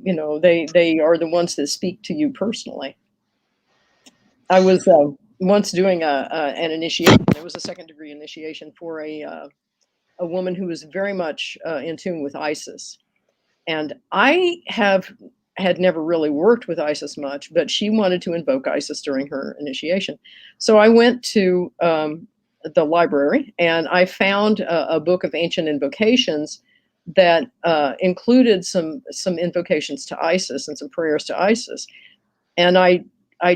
are the ones that speak to you personally. I was once doing an initiation. It was a 2nd degree initiation for a woman who was very much in tune with Isis, and I had never really worked with Isis much, but she wanted to invoke Isis during her initiation. So I went to the library, and I found a book of ancient invocations that included some invocations to Isis and some prayers to Isis. And I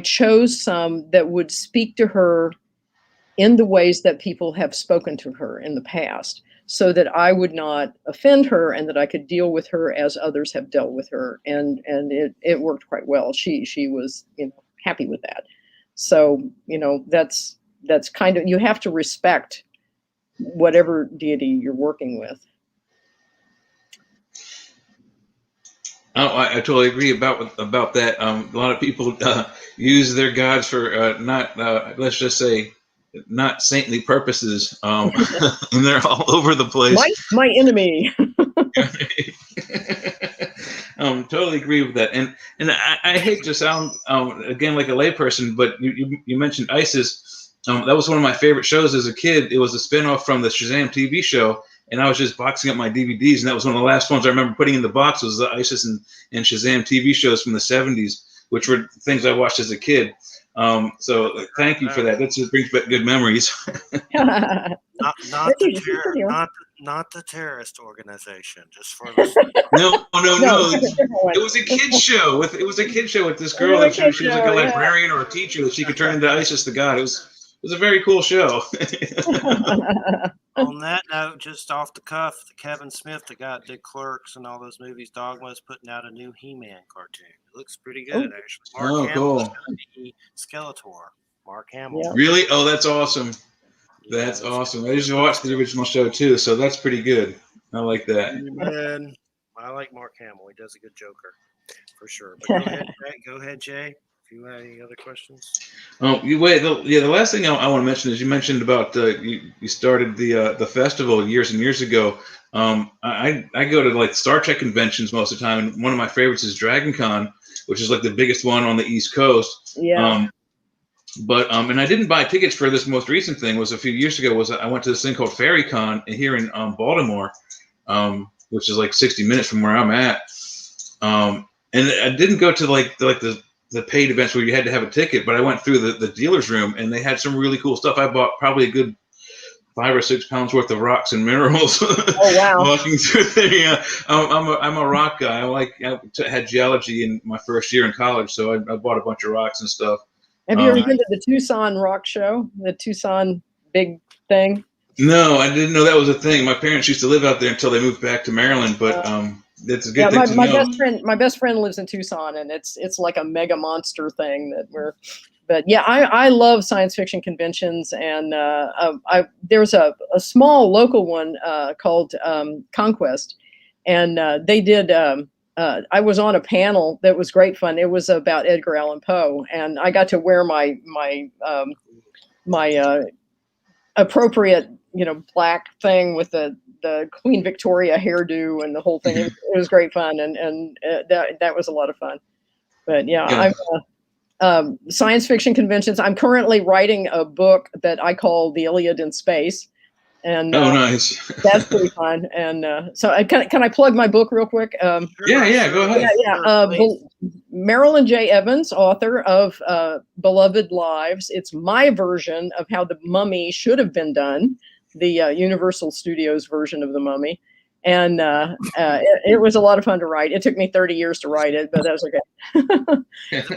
chose some that would speak to her in the ways that people have spoken to her in the past, so that I would not offend her, and that I could deal with her as others have dealt with her. And it worked quite well. She was happy with that. So that's kind of, you have to respect whatever deity you're working with. Oh, I totally agree about that. A lot of people use their gods for not, let's just say, not saintly purposes, and they're all over the place. My enemy. Totally agree with that. And I hate to sound again like a layperson, but you mentioned Isis. That was one of my favorite shows as a kid. It was a spinoff from the Shazam TV show. And I was just boxing up my DVDs, and that was one of the last ones I remember putting in the box, was the Isis and Shazam TV shows from the 70s, which were things I watched as a kid. So thank you for that. That just brings back good memories. not not the terrorist organization, just for the No. No, different one. It was a kids show with this girl Another that kid she was like a show, yeah. librarian or a teacher that she could turn into ISIS the god. It was a very cool show. On that note, just off the cuff, the Kevin Smith, the guy that did Clerks and all those movies, Dogma, is putting out a new He-Man cartoon. It looks pretty Oh, good, actually. Mark Oh, Hamill is cool. going to be Skeletor. Mark Hamill. yeah. Really? Oh, that's awesome. Yeah, That's it's awesome. I gonna used be to a watch the original show too, so that's pretty good. I like that. Man, I like Mark Hamill. He does a good Joker, for sure. But go ahead, Jay. If you have any other questions. You wait. The last thing I want to mention is you mentioned about you started the festival years and years ago. I go to like Star Trek conventions most of the time, and one of my favorites is Dragon Con, which is like the biggest one on the East Coast. Yeah. And I didn't buy tickets for this most recent thing. Was a few years ago. Was I went to this thing called Fairy Con here in Baltimore, which is like 60 minutes from where I'm at. And I didn't go to the paid events where you had to have a ticket, but I went through the dealer's room and they had some really cool stuff. I bought probably a good 5 or 6 pounds worth of rocks and minerals. Oh wow. Walking through there, yeah. I'm a rock guy. I had geology in my first year in college, so I bought a bunch of rocks and stuff. Have you ever been to the Tucson Rock Show? The Tucson big thing? No, I didn't know that was a thing. My parents used to live out there until they moved back to Maryland, but it's a good thing to know. My best friend lives in Tucson, and it's like a mega monster thing that we're. But yeah, I love science fiction conventions, and there's a small local one called Conquest, and they did. I was on a panel that was great fun. It was about Edgar Allan Poe, and I got to wear my appropriate, black thing with the Queen Victoria hairdo and the whole thing. It was great fun, and that was a lot of fun. But yeah. I'm science fiction conventions. I'm currently writing a book that I call The Iliad in Space. And nice. That's pretty fun. And so can I plug my book real quick? Sure, go ahead. Marilyn J. Evans, author of Beloved Lives. It's my version of how The Mummy should have been done, the Universal Studios version of The Mummy. And it was a lot of fun to write. It took me 30 years to write it, but that was okay.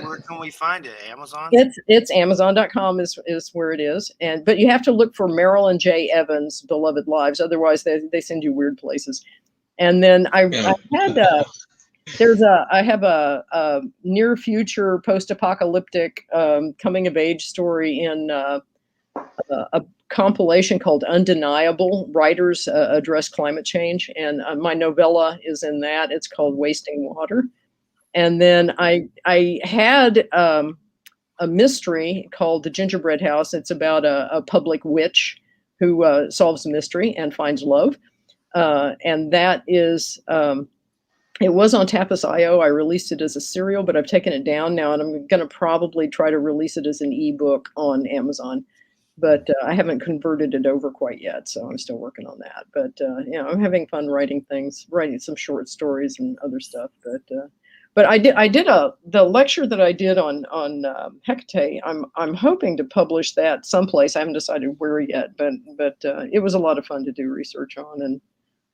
Where can we find it? Amazon? It's Amazon.com is where it is. But you have to look for Marilyn J. Evans, Beloved Lives. Otherwise, they send you weird places. And then I have a near future post-apocalyptic coming of age story in a compilation called Undeniable. Writers address climate change, and my novella is in that. It's called Wasting Water. And then I had a mystery called The Gingerbread House. It's about a public witch who solves a mystery and finds love. And that is, it was on Tapas.io. I released it as a serial, but I've taken it down now, and I'm going to probably try to release it as an ebook on Amazon. But I haven't converted it over quite yet, so I'm still working on that. But I'm having fun writing some short stories and other stuff. But I did the lecture that I did on Hecate. I'm hoping to publish that someplace. I haven't decided where yet, but it was a lot of fun to do research on, and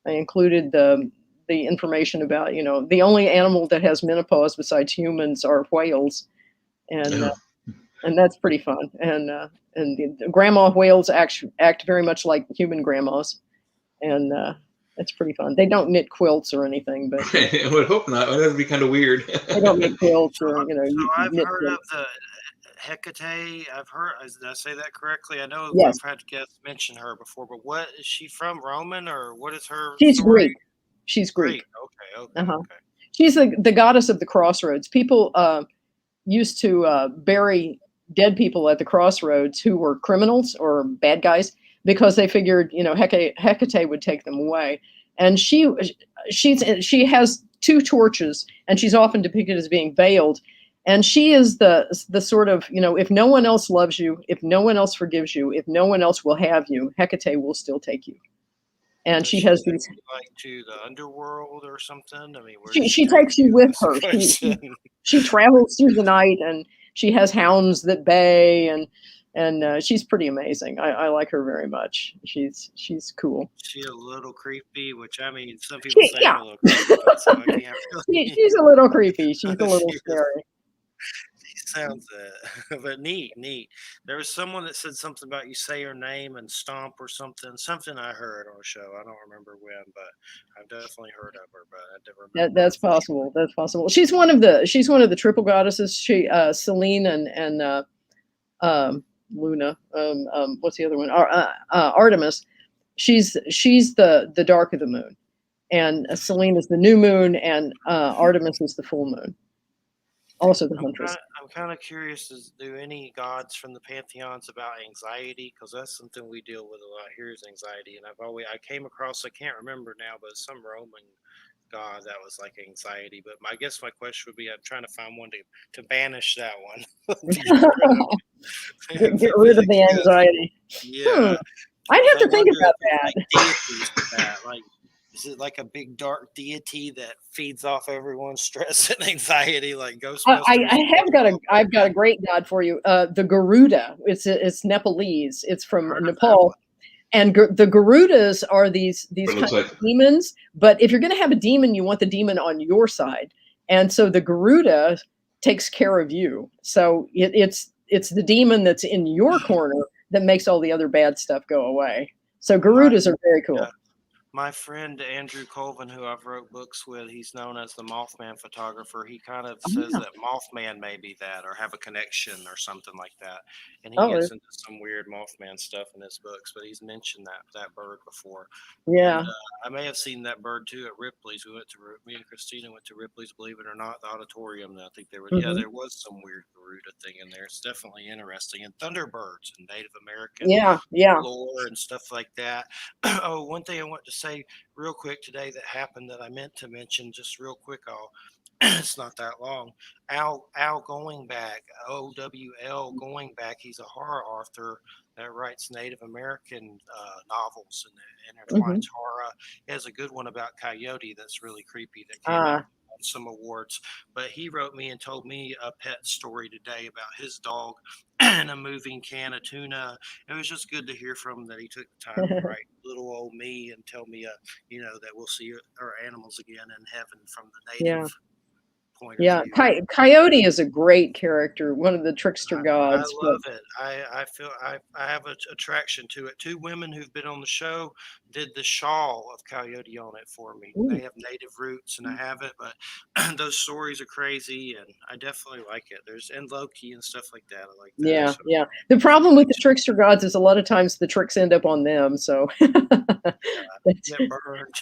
I included the information about the only animal that has menopause besides humans are whales, and that's pretty fun. And the grandma whales act very much like human grandmas, and it's pretty fun. They don't knit quilts or anything, but I would hope not. That would be kind of weird. They don't knit quilts or So I've knit heard quilts. of the Hecate. Did I say that correctly? I know Yes. I've had guests mention her before, but what is she from? Roman, or what is her? She's story? Greek. She's Greek. Okay. Uh-huh. Okay. She's the goddess of the crossroads. People used to bury dead people at the crossroads who were criminals or bad guys because they figured Hecate would take them away. And she has 2 torches, and she's often depicted as being veiled. And she is the sort of, if no one else loves you, if no one else forgives you, if no one else will have you, Hecate will still take you. And she has these like to the underworld or something. I mean, she takes you with her. She travels through the night, and she has hounds that bay, and and she's pretty amazing. I like her very much. She's cool. She a little creepy, which I mean, some people say I'm Yeah, a little creepy, but so I can't really. she's a little creepy. She's a little She is. scary. She sounds but neat, neat. There was someone that said something about you say her name and stomp or something. Something I heard on a show. I don't remember when, but I've definitely heard of her, but I don't remember That's for sure. possible. That's possible. She's one of the triple goddesses. Selene and Luna. What's the other one? Artemis. She's the dark of the moon, and Selene is the new moon, and Artemis is the full moon. Also the huntress. I'm kind of curious. Do any gods from the pantheons about anxiety? Because that's something we deal with a lot here is anxiety. And I came across, I can't remember now, but some Roman god that was like anxiety. But I guess my question would be, I'm trying to find one to banish that one. To Get rid of the anxiety. Yeah. I'd have I to think wonder about if that. it's like deities with that. Like, is it like a big dark deity that feeds off everyone's stress and anxiety, like Ghostbusters? I've got a great god for you. The Garuda. It's Nepalese. It's from Heard of that Nepal. one. And the Garudas are these What it kind looks of like. demons. But if you're going to have a demon, you want the demon on your side. And so the Garuda takes care of you. So it's the demon that's in your corner that makes all the other bad stuff go away. So Garudas are very cool. Yeah. My friend Andrew Colvin, who I've wrote books with, he's known as the Mothman photographer. He kind of says Yeah. that Mothman may be that or have a connection or something like that. And he Oh, gets into some weird Mothman stuff in his books, but he's mentioned that bird before. yeah. And I may have seen that bird too at Ripley's. Me and Christina went to Ripley's, believe it or not, the auditorium. And I think there was, Mhm. there was some weird Garuda thing in there. It's definitely interesting. And Thunderbirds and Native American Yeah. lore and stuff like that. Oh, one thing I want to say real quick today that happened that I meant to mention just real quick. It's not that long. Al Going Back, OWL Going Back. He's a horror author that writes Native American novels and intertwines horror. He has a good one about Coyote that's really creepy that came out on some awards. But he wrote me and told me a pet story today about his dog and a moving can of tuna. It was just good to hear from him that he took the time to write little old me and tell me, that we'll see our animals again in heaven from the native point of Yeah. view. Coyote is a great character, one of the trickster I gods. love it. I feel I have an attraction to it. Two women who've been on the show did the shawl of Coyote on it for me. They have native roots and I have it, but those stories are crazy and I definitely like it. There's and Loki and stuff like that. I like that. Yeah, So. yeah. The problem with the trickster gods is a lot of times the tricks end up on them. So Get burned.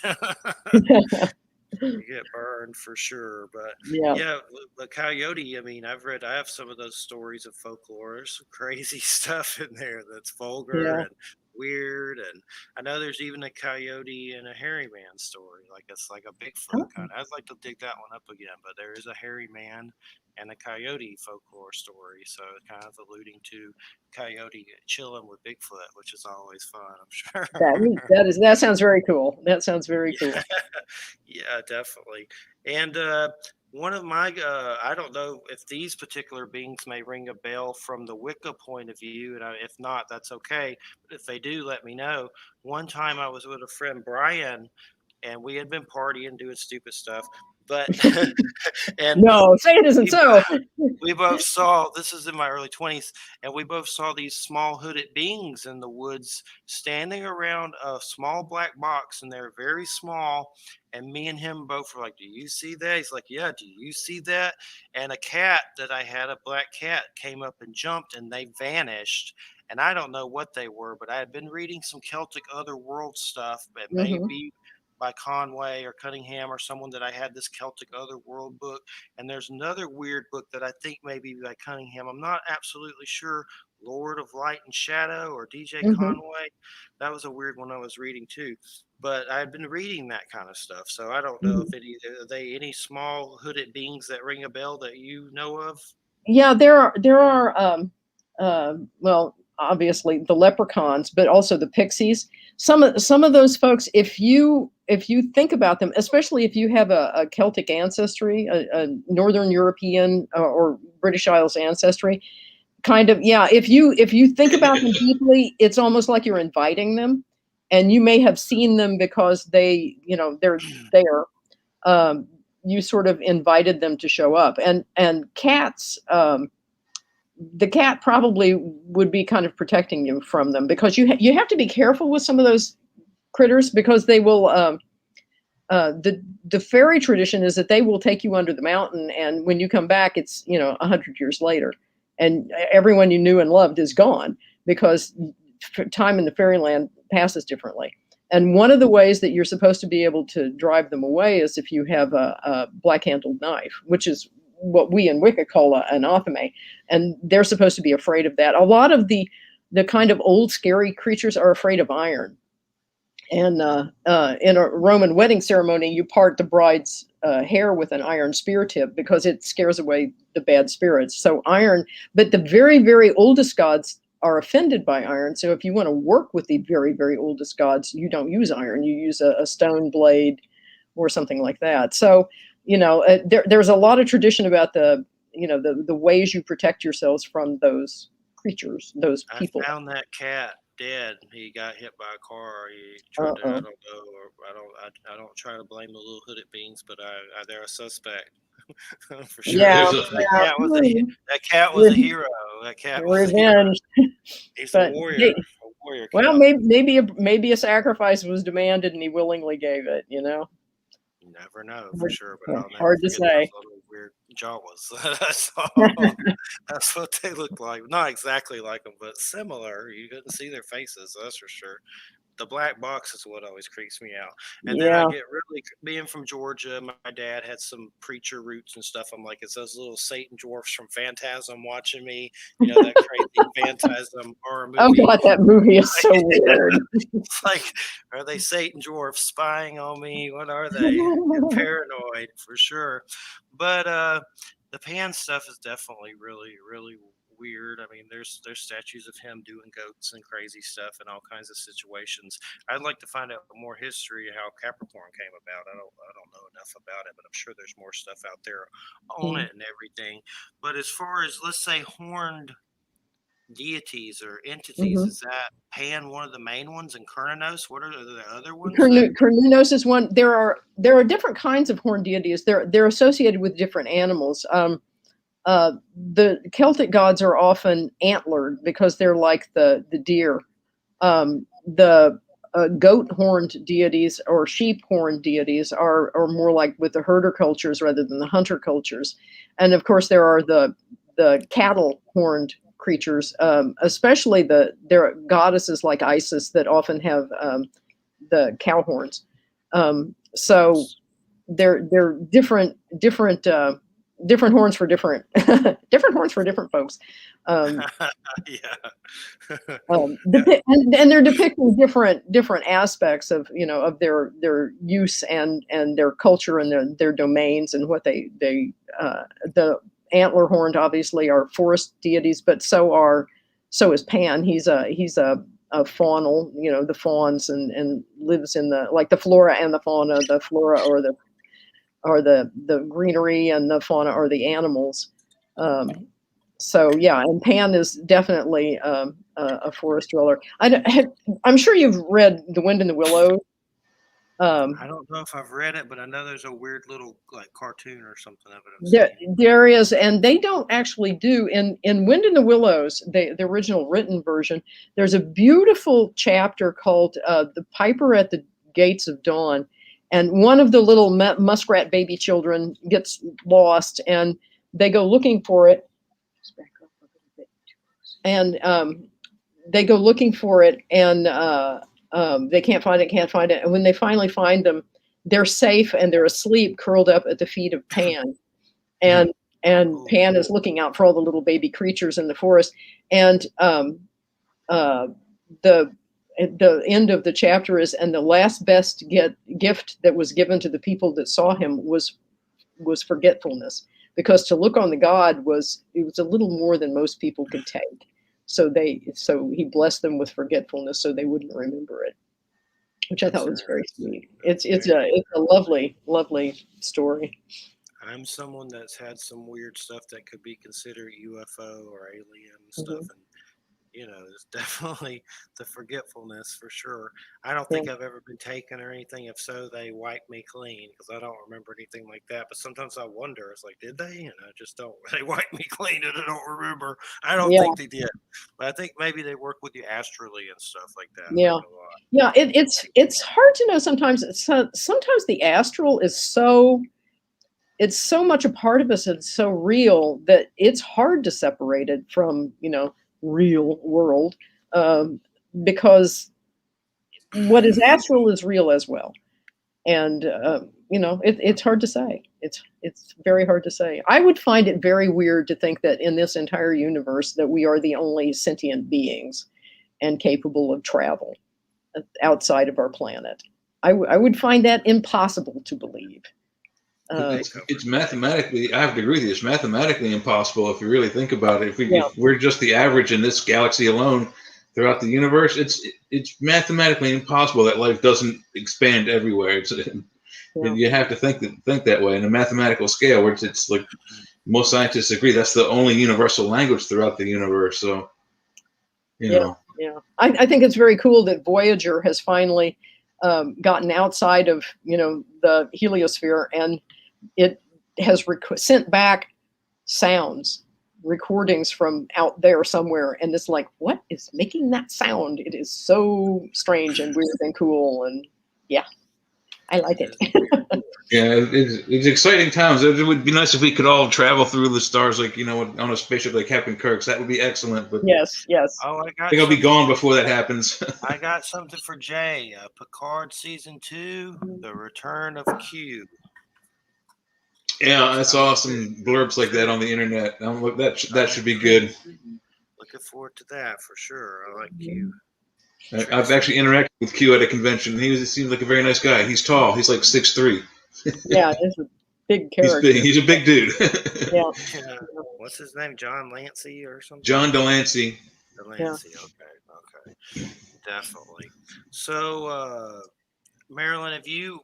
You get burned for sure, but yeah. the coyote. I mean, I have some of those stories of folklore. There's some crazy stuff in there that's vulgar Yeah. and weird, and I know there's even a coyote and a hairy man story. Like it's like a Bigfoot kind of. I'd like to dig that one up again, but there is a hairy man and a coyote folklore story, so kind of alluding to coyote chilling with Bigfoot, which is always fun. I'm sure. That sounds very cool. That sounds very cool. Yeah, definitely. And one of my, I don't know if these particular beings may ring a bell from the Wicca point of view, and if not, that's okay. But if they do, let me know. One time I was with a friend, Brian, and we had been partying, doing stupid stuff. But and No, say it isn't so. we both saw, this is in my early 20s, and we both saw these small hooded beings in the woods standing around a small black box, and they're very small. And me and him both were like, "Do you see that?" He's like, "Yeah, do you see that?" And a cat that I had, a black cat, came up and jumped, and they vanished. And I don't know what they were, but I had been reading some Celtic otherworld stuff, but maybe by Conway or Cunningham or someone that I had this Celtic Otherworld book. And there's another weird book that I think maybe by Cunningham. I'm not absolutely sure. Lord of Light and Shadow or DJ Conway. That was a weird one I was reading too. But I've been reading that kind of stuff. So I don't know if are they any small hooded beings that ring a bell that you know of? Yeah, there are well, obviously the leprechauns, but also the pixies. Some of those folks, if you think about them, especially if you have a Celtic ancestry, a Northern European or British Isles ancestry, kind of, yeah. If you think about them deeply, it's almost like you're inviting them, and you may have seen them because they're there. You sort of invited them to show up, and cats. The cat probably would be kind of protecting you from them, because you have to be careful with some of those critters, because they will. The fairy tradition is that they will take you under the mountain, and when you come back, it's 100 years later, and everyone you knew and loved is gone, because time in the fairyland passes differently. And one of the ways that you're supposed to be able to drive them away is if you have a black-handled knife, which is what we in Wicca call an athame, and they're supposed to be afraid of that. A lot of the kind of old scary creatures are afraid of iron. And in a Roman wedding ceremony, you part the bride's hair with an iron spear tip, because it scares away the bad spirits. So iron, but the very, very oldest gods are offended by iron. So if you want to work with the very, very oldest gods, you don't use iron. You use a stone blade or something like that. So, there's a lot of tradition about the ways you protect yourselves from those creatures, those people. I found that cat dead. He got hit by a car. He tried to, I don't know, or I don't try to blame the little hooded beans, but they're a suspect for sure. Yeah, That cat was a hero. That cat was a hero. Revenge. He's a warrior. A warrior cat. Well, maybe a sacrifice was demanded and he willingly gave it. You never know for sure, but I'll hard never to forget say. those little weird jawas. That's what they look like. Not exactly like them, but similar. You couldn't see their faces, that's for sure. The black box is what always creeps me out. And then I get really, being from Georgia, my dad had some preacher roots and stuff. I'm like, it's those little Satan dwarfs from Phantasm watching me. That crazy Phantasm horror movie. Oh God, that movie is so weird. It's like, are they Satan dwarfs spying on me? What are they? Paranoid for sure. But the Pan stuff is definitely really, really weird. I mean, there's statues of him doing goats and crazy stuff and all kinds of situations. I'd like to find out more history of how Capricorn came about. I don't know enough about it, but I'm sure there's more stuff out there on it and everything. But as far as, let's say, horned deities or entities, is that Pan one of the main ones, and Cernunnos? What are the other ones? Cernunnos is one. There are different kinds of horned deities. They're associated with different animals. The Celtic gods are often antlered because they're like the deer. The goat horned deities or sheep horned deities are more like with the herder cultures rather than the hunter cultures. And of course, there are the cattle horned creatures, especially there are goddesses like Isis that often have the cow horns. So they're different horns for different horns for different folks. And they're depicting different aspects of of their use and their culture and their domains and what they the antler horned obviously are forest deities, but so is Pan. He's a faunal, the fawns, and lives in the flora and the fauna. The flora or the greenery, and the fauna are the animals. So yeah, and Pan is definitely a forest dweller. I'm sure you've read The Wind in the Willows. I don't know if I've read it, but I know there's a weird little cartoon or something of it. There is, and they don't actually do in Wind in the Willows, the original written version. There's a beautiful chapter called "The Piper at the Gates of Dawn," and one of the little muskrat baby children gets lost, and they go looking for it. And they go looking for it, and they can't find it. And when they finally find them, they're safe and they're asleep, curled up at the feet of Pan. And Pan is looking out for all the little baby creatures in the forest. And the end of the chapter is, and the last best gift that was given to the people that saw him was forgetfulness, because to look on the god was a little more than most people could take. So he blessed them with forgetfulness so they wouldn't remember it, which I thought was very sweet. It's a lovely, lovely story. I'm someone that's had some weird stuff that could be considered UFO or alien stuff, Mhm. and it's definitely the forgetfulness for sure. I don't Yeah. think I've ever been taken or anything. If so, they wiped me clean because I don't remember anything like that. But sometimes I wonder, it's like, did they? And I just don't. They wiped me clean, and I don't remember. I don't Yeah. think they did, but I think maybe they work with you astrally and stuff like that. I Yeah. don't know why. Yeah. It's hard to know sometimes. Sometimes the astral is so it's so much a part of us and so real that it's hard to separate it from real world, um, because what is astral is real as well. And it's hard to say. It's very hard to say. I would find it very weird to think that in this entire universe that we are the only sentient beings and capable of travel outside of our planet. I would find that impossible to believe. Uh, It's mathematically. I have to agree with you. It's mathematically impossible if you really think about it. yeah, If we're just the average in this galaxy alone, throughout the universe, it's mathematically impossible that life doesn't expand everywhere. yeah, You have to think that way in a mathematical scale, where it's like most scientists agree that's the only universal language throughout the universe. So you yeah, know, yeah. I think it's very cool that Voyager has finally gotten outside of the heliosphere, and it has sent back sounds, recordings from out there somewhere, and it's like, what is making that sound? It is so strange and weird and cool, and yeah, I like It it. is very cool. yeah, it's exciting times. It would be nice if we could all travel through the stars, like on a spaceship like Captain Kirk's. That would be excellent. But Yes, yes. Oh, I I got think I'll be something. gone before that happens. I got something for Jay. Picard season 2, The Return of Q. Yeah, I Sounds saw good. some blurbs like that Good. on the internet. That should Sounds be good. good. Looking forward to that for sure. I like Q. I've Tracy. actually interacted with Q at a convention. He seems like a very nice guy. He's tall. He's like 6'3". Yeah, it's a big He's big. character. He's a big dude. Yeah, Yeah. What's his name? John Lancey or something? John Delancey. yeah. Delancey. Okay. Okay. Definitely. So, Marilyn, have you,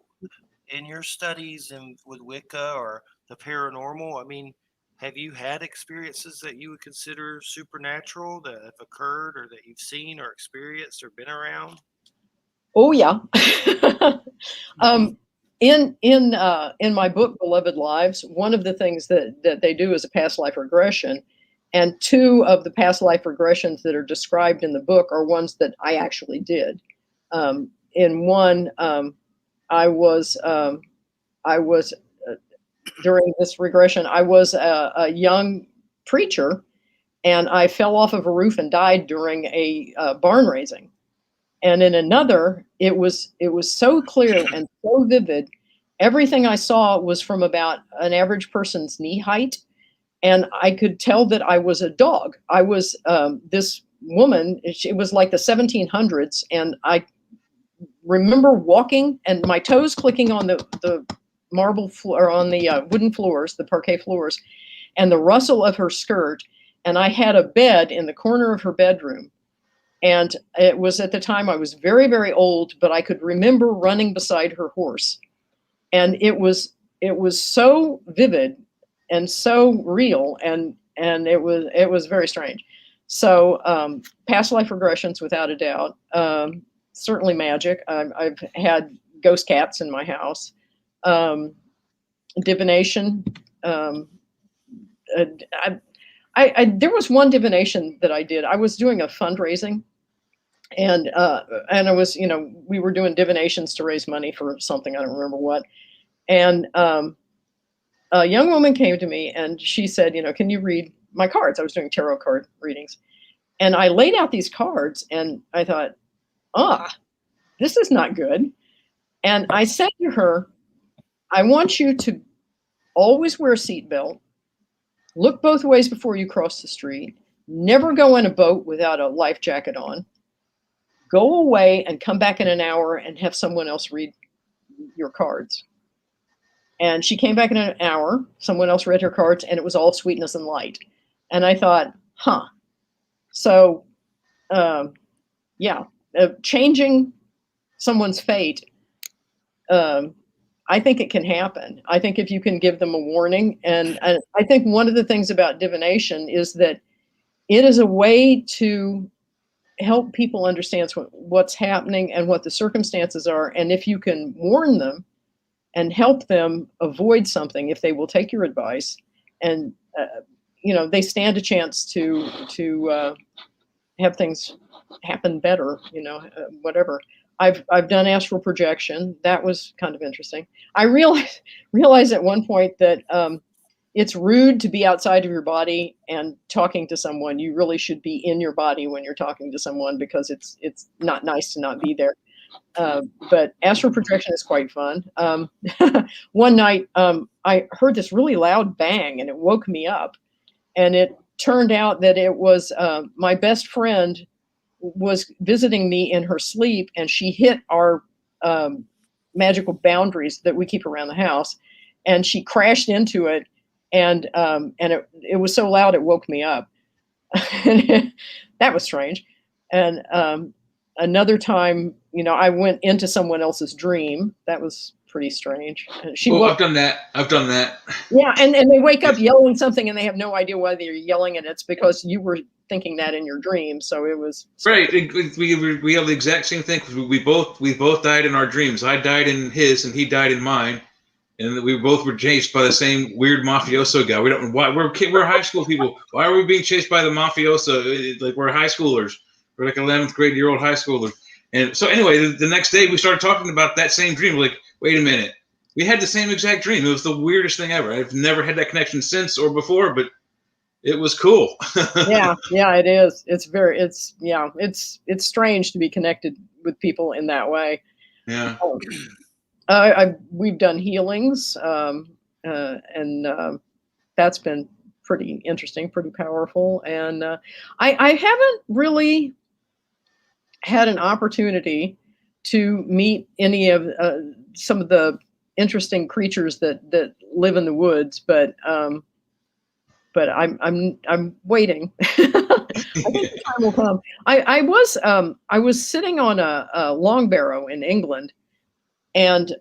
in your studies and with Wicca or the paranormal, I mean, have you had experiences that you would consider supernatural that have occurred or that you've seen or experienced or been around? Oh yeah. um, in my book Beloved Lives, one of the things that they do is a past life regression, and two of the past life regressions that are described in the book are ones that I actually did. In one, I was during this regression, I was a young preacher, and I fell off of a roof and died during a barn raising. And in another, it was so clear and so vivid. Everything I saw was from about an average person's knee height, and I could tell that I was a dog. I was this woman. It was like the 1700s, and I remember walking and my toes clicking on the marble floor, on the wooden floors, the parquet floors, and the rustle of her skirt. And I had a bed in the corner of her bedroom, and it was at the time I was very, very old, but I could remember running beside her horse. And it was so vivid and so real, and it was very strange. So past life regressions, without a doubt. Certainly magic. I've had ghost cats in my house. Um, Divination. Um, I, there was one divination that I did. I was doing a fundraising, and I was, we were doing divinations to raise money for something, I don't remember what. And a young woman came to me and she said, can you read my cards? I was doing tarot card readings, and I laid out these cards, and I thought, this is not good. And I said to her, I want you to always wear a seatbelt, look both ways before you cross the street, never go in a boat without a life jacket on, go away and come back in an hour and have someone else read your cards. And she came back in an hour, someone else read her cards, and it was all sweetness and light. And I thought, so um, yeah, changing someone's fate, um, I think it can happen. I think if you can give them a warning, and I think one of the things about divination is that it is a way to help people understand what's happening and what the circumstances are. And if you can warn them and help them avoid something, if they will take your advice, and they stand a chance to have things happen better. Whatever. I've done astral projection. That was kind of interesting. I realized at one point that it's rude to be outside of your body and talking to someone. You really should be in your body when you're talking to someone, because it's not nice to not be there. But astral projection is quite fun. One night, I heard this really loud bang, and it woke me up. And it turned out that it was my best friend was visiting me in her sleep, and she hit our magical boundaries that we keep around the house, and she crashed into it, and it was so loud it woke me up. That was strange. And another time, I went into someone else's dream. That was pretty strange. I've done that. Yeah, and they wake up yelling something, and they have no idea why they're yelling, and it's because you were thinking that in your dream. So it was right. We have the exact same thing. We both died in our dreams. I died in his, and he died in mine, and we both were chased by the same weird mafioso guy. We don't know why. We're high school people. Why are we being chased by the mafioso? Like, we're high schoolers. We're like 11th grade year old high schoolers. And so anyway, the next day we started talking about that same dream. We're like, wait a minute. We had the same exact dream. It was the weirdest thing ever. I've never had that connection since or before, but it was cool. yeah, it is. It's strange to be connected with people in that way. Yeah. We've done healings, and that's been pretty interesting, pretty powerful. And I haven't really had an opportunity to meet any of some of the interesting creatures that live in the woods, but I'm waiting. I think the time will come. I was sitting on a long barrow in England, and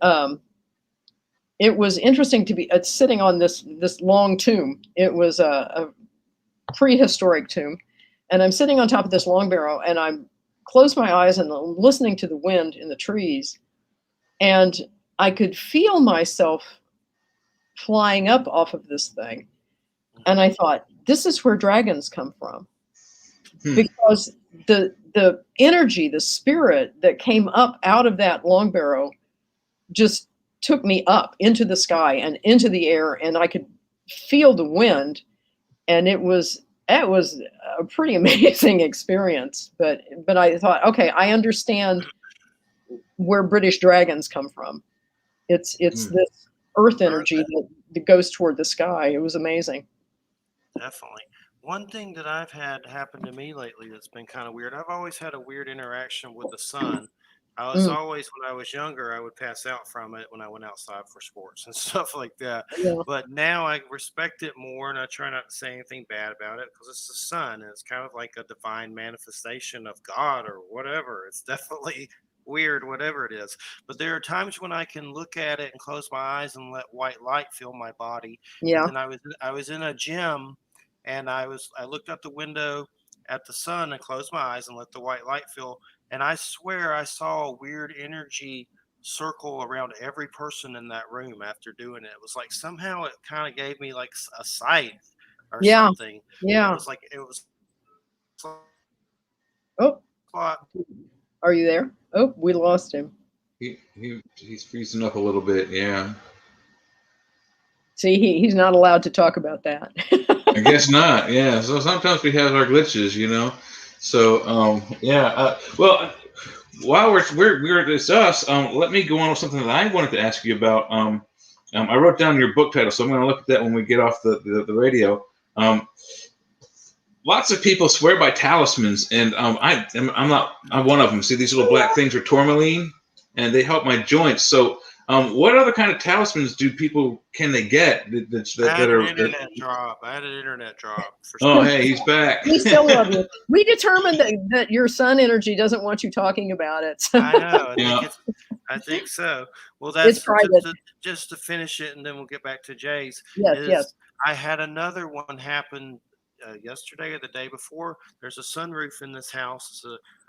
it was interesting to be sitting on this long tomb. It was a prehistoric tomb, and I'm sitting on top of this long barrow, and I'm closed my eyes and listening to the wind in the trees, and I could feel myself flying up off of this thing. And I thought, this is where dragons come from. Because the energy, the spirit that came up out of that long barrow just took me up into the sky and into the air, and I could feel the wind, and it was a pretty amazing experience. But I thought, okay, I understand where British dragons come from. It's this earth energy that goes toward the sky. It was amazing. Definitely. One thing that I've had happen to me lately that's been kind of weird. I've always had a weird interaction with the sun. I was always, when I was younger, I would pass out from it when I went outside for sports and stuff like that. Yeah. But now I respect it more, and I try not to say anything bad about it, because it's the sun, and it's kind of like a divine manifestation of God or whatever. It's definitely weird, whatever it is. But there are times when I can look at it and close my eyes and let white light fill my body. Yeah. And then I was in a gym, and I looked out the window at the sun and closed my eyes and let the white light fill. And I swear I saw a weird energy circle around every person in that room after doing it. It was like somehow it kind of gave me like a sight or something. Yeah. It was. Oh, are you there? Oh, we lost him. He's freezing up a little bit. Yeah. See, he's not allowed to talk about that. I guess not. Yeah. So sometimes we have our glitches, So yeah. Well, while it's us, let me go on with something that I wanted to ask you about. I wrote down your book title, so I'm going to look at that when we get off the radio. Lots of people swear by talismans, and I'm one of them. See, these little black things are tourmaline, and they help my joints. So What other kind of talismans can they get I that had an are? internet drop. I had an internet drop for Oh, some hey, reason. he's back. We still love you. We determined that your sun energy doesn't want you talking about it. So I know. Yeah. I think so. Well, it's that's private. just to finish it, and then we'll get back to Jay's. Yes, yes. Is I had another one happen yesterday or the day before. There's a sunroof in this house. It's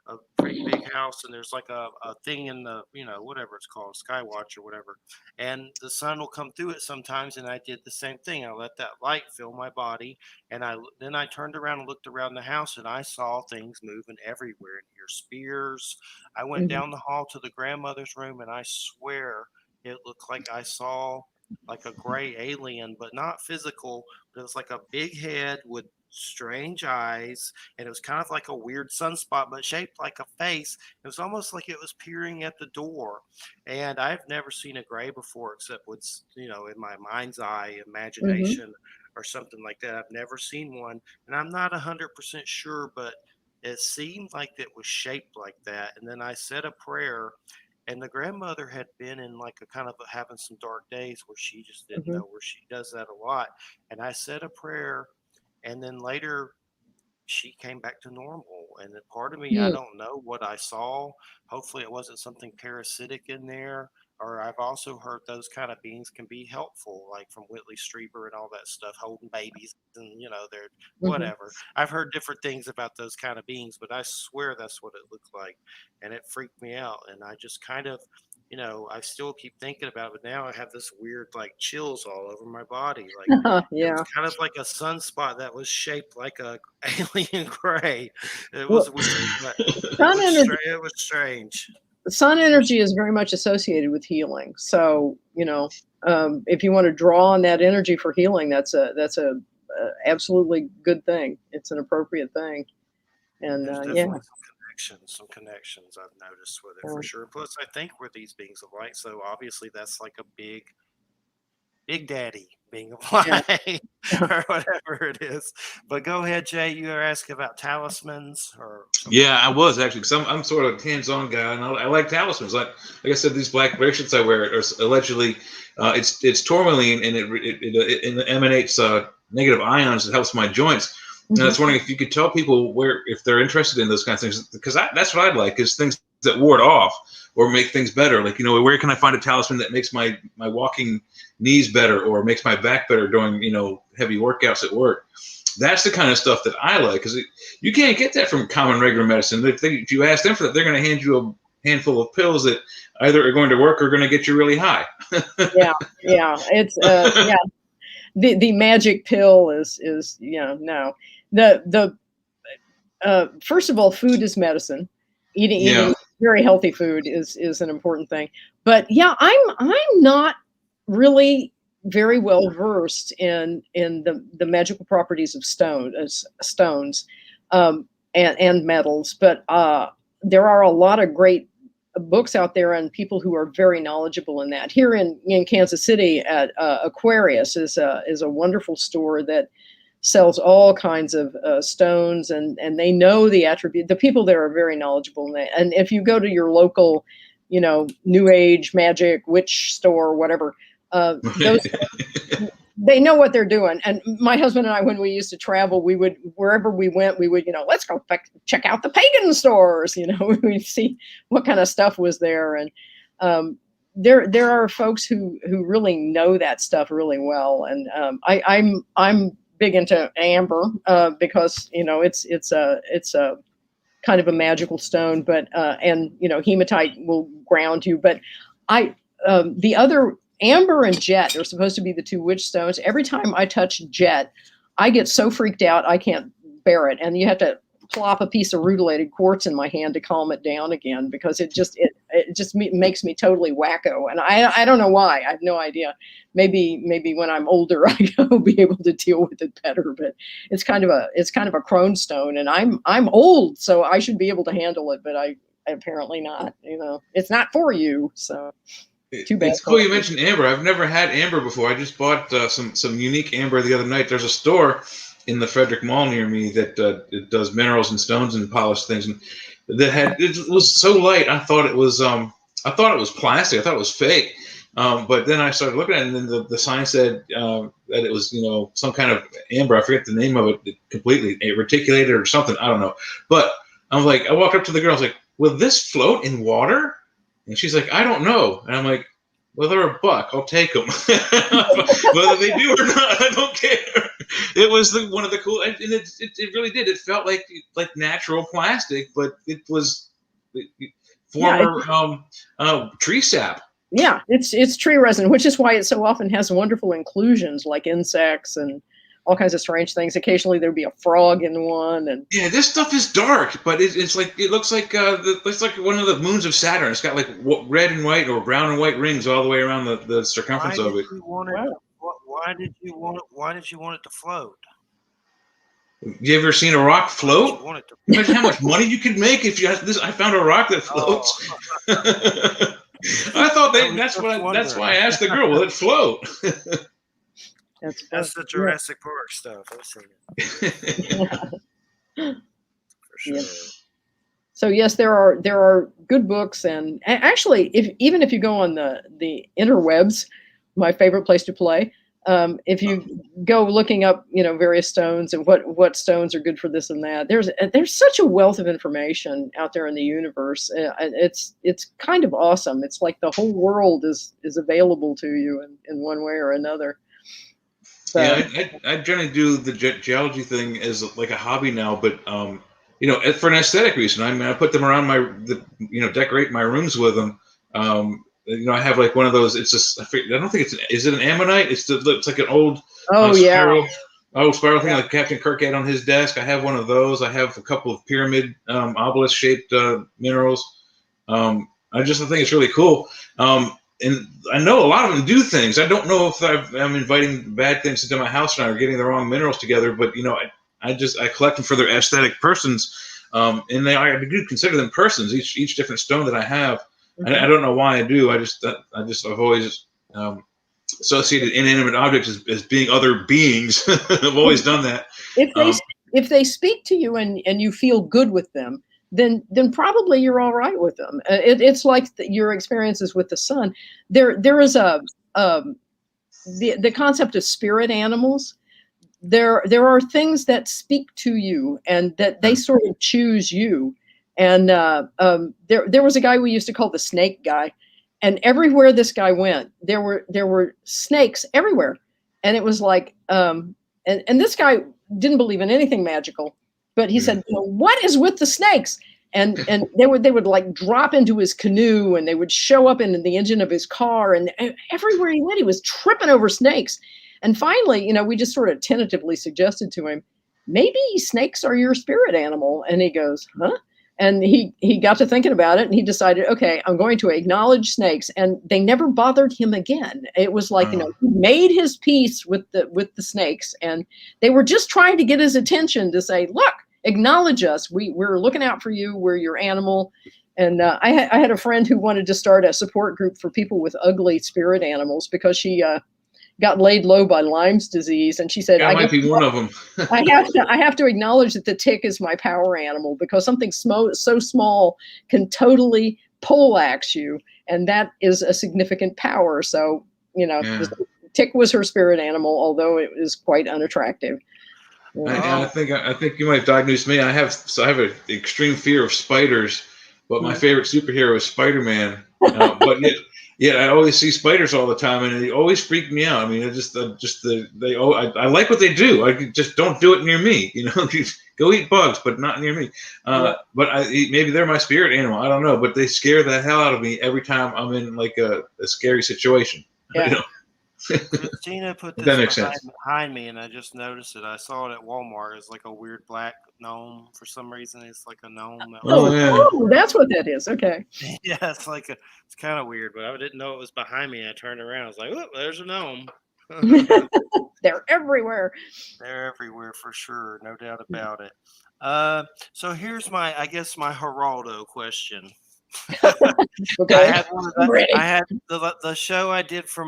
a pretty big house, and there's like a thing in the whatever it's called, skywatch or whatever, and the sun will come through it sometimes. And I did the same thing. I let that light fill my body, and then I turned around and looked around the house, and I saw things moving everywhere in here, spears. I went Mhm. down the hall to the grandmother's room, and I swear it looked like I saw like a gray alien, but not physical. But it was like a big head with strange eyes, and it was kind of like a weird sunspot, but shaped like a face. It was almost like it was peering at the door. And I've never seen a gray before, except with in my mind's eye Mhm. imagination or something like that. I've never seen one, and I'm not 100% sure, but it seemed like it was shaped like that. And then I said a prayer, and the grandmother had been in like a kind of having some dark days where she just didn't Mhm. know, where she does that a lot. And I said a prayer, and then later she came back to normal. And then part of me, I Mm. don't know what I saw. Hopefully, it wasn't something parasitic in there. Or I've also heard those kind of beings can be helpful, like from Whitley Strieber and all that stuff, holding babies and they're Mhm. whatever. I've heard different things about those kind of beings, but I swear that's what it looked like, and it freaked me out. And I just kind of, I still keep thinking about it, but now I have this weird like chills all over my body, like it was Yeah. kind of like a sunspot that was shaped like a alien gray. It Well, was weird, but sun energy. it was strange. Sun It was energy is very much associated with healing. So if you want to draw on that energy for healing, that's a absolutely good thing. It's an appropriate thing. And There's yeah. definitely some connections I've noticed with it for Um, sure. Plus, I think we're these beings of light, so obviously that's like a big daddy being of yeah. light or whatever it is. But go ahead, Jay. You were asking about talismans or something Yeah, like I was actually because I'm sort of a hands-on guy, and I like talismans. Like I said, these black bracelets I wear are allegedly it's tourmaline, and it emanates negative ions that helps my joints. And I Mhm. was wondering if you could tell people if they're interested in those kinds of things, because that's what I'd like is things that ward off or make things better. Like where can I find a talisman that makes my walking knees better or makes my back better during heavy workouts at work. That's the kind of stuff that I like because you can't get that from common regular medicine. If you ask them for that, they're going to hand you a handful of pills that either are going to work or are going to get you really high. Yeah, yeah. It's yeah. The magic pill is no. The first of all, food is medicine. Yeah. Eating very healthy food is an important thing. But yeah, I'm not really very well versed in the magical properties of stones, and metals. But there are a lot of great books out there and people who are very knowledgeable in that. Here in Kansas City at Aquarius is a wonderful store that sells all kinds of stones, and they know the attribute. The people there are very knowledgeable in that. And if you go to your local, New Age magic witch store, whatever, those they know what they're doing. And my husband and I, when we used to travel, we would wherever we went, we would let's go check out the pagan stores. We'd see what kind of stuff was there, and there are folks who really know that stuff really well. And I'm big into amber because it's a kind of a magical stone, but and hematite will ground you. But I the other amber and jet are supposed to be the two witch stones. Every time I touch jet, I get so freaked out I can't bear it, and you have to plop a piece of rutilated quartz in my hand to calm it down again because it just makes me totally wacko, and I don't know why. I have no idea. Maybe when I'm older I'll be able to deal with it better, but it's kind of a crone stone, and I'm old, so I should be able to handle it, but I apparently not. It's not for you, so too bad It's for cool you me. mentioned amber. I've never had amber before. I just bought some unique amber the other night. There's a store in the Frederick Mall near me that it does minerals and stones and polished things, and it was so light. I thought it was plastic. I thought it was fake. But then I started looking at it, and then the sign said that it was, some kind of amber. I forget the name of it completely, reticulated or something. I don't know. But I'm like, I walked up to the girl. I was like, will this float in water? And she's like, I don't know. And I'm like, well, they're $1. I'll take them. Whether they do or not, I don't care. It was one of the cool, and it really did. It felt like natural plastic, but it was former tree sap. Yeah, it's tree resin, which is why it so often has wonderful inclusions like insects and all kinds of strange things. Occasionally there'd be a frog in one, and yeah, this stuff is dark, but it's like it looks like it's like one of the moons of Saturn. It's got like red and white or brown and white rings all the way around the circumference of it. Why did you want it to float? You ever seen a rock float? Imagine how much money you could make if you had this. I found a rock that floats. Oh. I thought that's why I asked the girl, will it float? That's the Jurassic Park stuff. I've seen it. For sure. Yeah. So yes, there are good books, and actually, even if you go on the interwebs, my favorite place to play, if you go looking up, various stones and what stones are good for this and that, there's such a wealth of information out there in the universe. It's kind of awesome. It's like the whole world is available to you in one way or another. So, yeah, I generally do the geology thing as like a hobby now, but for an aesthetic reason. I mean, I put them around decorate my rooms with them. I have like one of those. It's just I don't think is it an ammonite? It's like an old spiral thing like Captain Kirk had on his desk. I have one of those. I have a couple of pyramid obelisk shaped minerals. I think it's really cool. And I know a lot of them do things. I don't know if I'm inviting bad things into my house now or getting the wrong minerals together, but I collect them for their aesthetic persons, and I do consider them persons. Each different stone that I have. Mm-hmm. I don't know why I do. I've always associated inanimate objects as being other beings. I've always done that. If they speak to you and you feel good with them, then probably you're all right with them. It's like your experiences with the sun. There is the concept of spirit animals. There are things that speak to you and that they sort of choose you. And there was a guy we used to call the snake guy, and everywhere this guy went, there were snakes everywhere, and it was like and this guy didn't believe in anything magical, but he said, "What is with the snakes?" And they would like drop into his canoe, and they would show up in the engine of his car, and everywhere he went, he was tripping over snakes. And finally, we just sort of tentatively suggested to him, maybe snakes are your spirit animal. And he goes, huh? And he got to thinking about it, and he decided, okay, I'm going to acknowledge snakes. And they never bothered him again. It was like, he made his peace with the snakes, and they were just trying to get his attention to say, look, acknowledge us. We're looking out for you. We're your animal. And I had a friend who wanted to start a support group for people with ugly spirit animals because she got laid low by Lyme's disease, and she said, "I might be one of them." I have to acknowledge that the tick is my power animal because something so small can totally poleaxe you, and that is a significant power. So the tick was her spirit animal, although it is quite unattractive. I think you might have diagnosed me. I have an extreme fear of spiders, but my favorite superhero is Spider-Man. But yeah, I always see spiders all the time, and they always freak me out. I mean, I like what they do. I just don't do it near me. Go eat bugs, but not near me. But maybe they're my spirit animal. I don't know, but they scare the hell out of me every time I'm in like a scary situation. Yeah. Christina put this behind me, and I just noticed it. I saw it at Walmart. It's like a weird black gnome for some reason. It's like a gnome. Oh, that's what that is. Okay. Yeah, it's kind of weird, but I didn't know it was behind me. I turned around. I was like, "Oh, there's a gnome." They're everywhere. They're everywhere for sure, no doubt about it. So here's my Geraldo question. Okay. I'm ready. I had the show I did for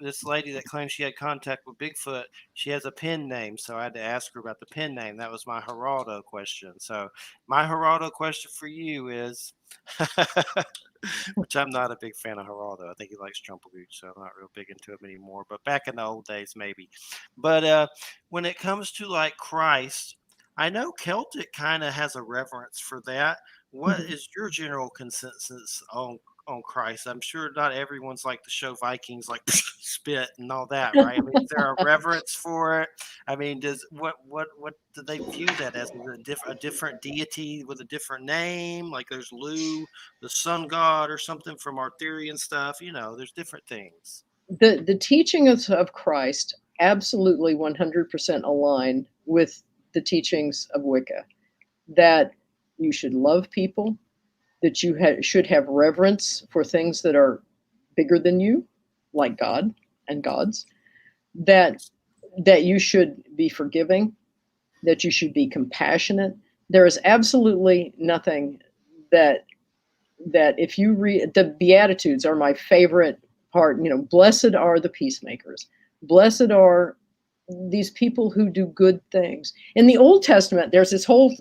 this lady that claimed she had contact with Bigfoot. She has a pen name, so I had to ask her about the pen name. That was my Geraldo question. So my Geraldo question for you is, which I'm not a big fan of Geraldo. I think he likes Trumpelgooch, so I'm not real big into him anymore. But back in the old days, maybe. But when it comes to like Christ, I know Celtic kind of has a reverence for that. What Mhm. is your general consensus on Christ? I'm sure not everyone's like the show Vikings, like spit and all that, right? I mean, is there a reverence for it? I mean, does what do they view that as? Is it a different deity with a different name? Like there's Lu, the sun god, or something from Arthurian stuff. You know, there's different things. The teachings of Christ absolutely 100% align with the teachings of Wicca. That you should love people, that you should have reverence for things that are bigger than you, like God and gods, that you should be forgiving, that you should be compassionate. There is absolutely nothing that if you read the Beatitudes are my favorite part. Blessed are the peacemakers. Blessed are these people who do good things. In the Old Testament, there's this whole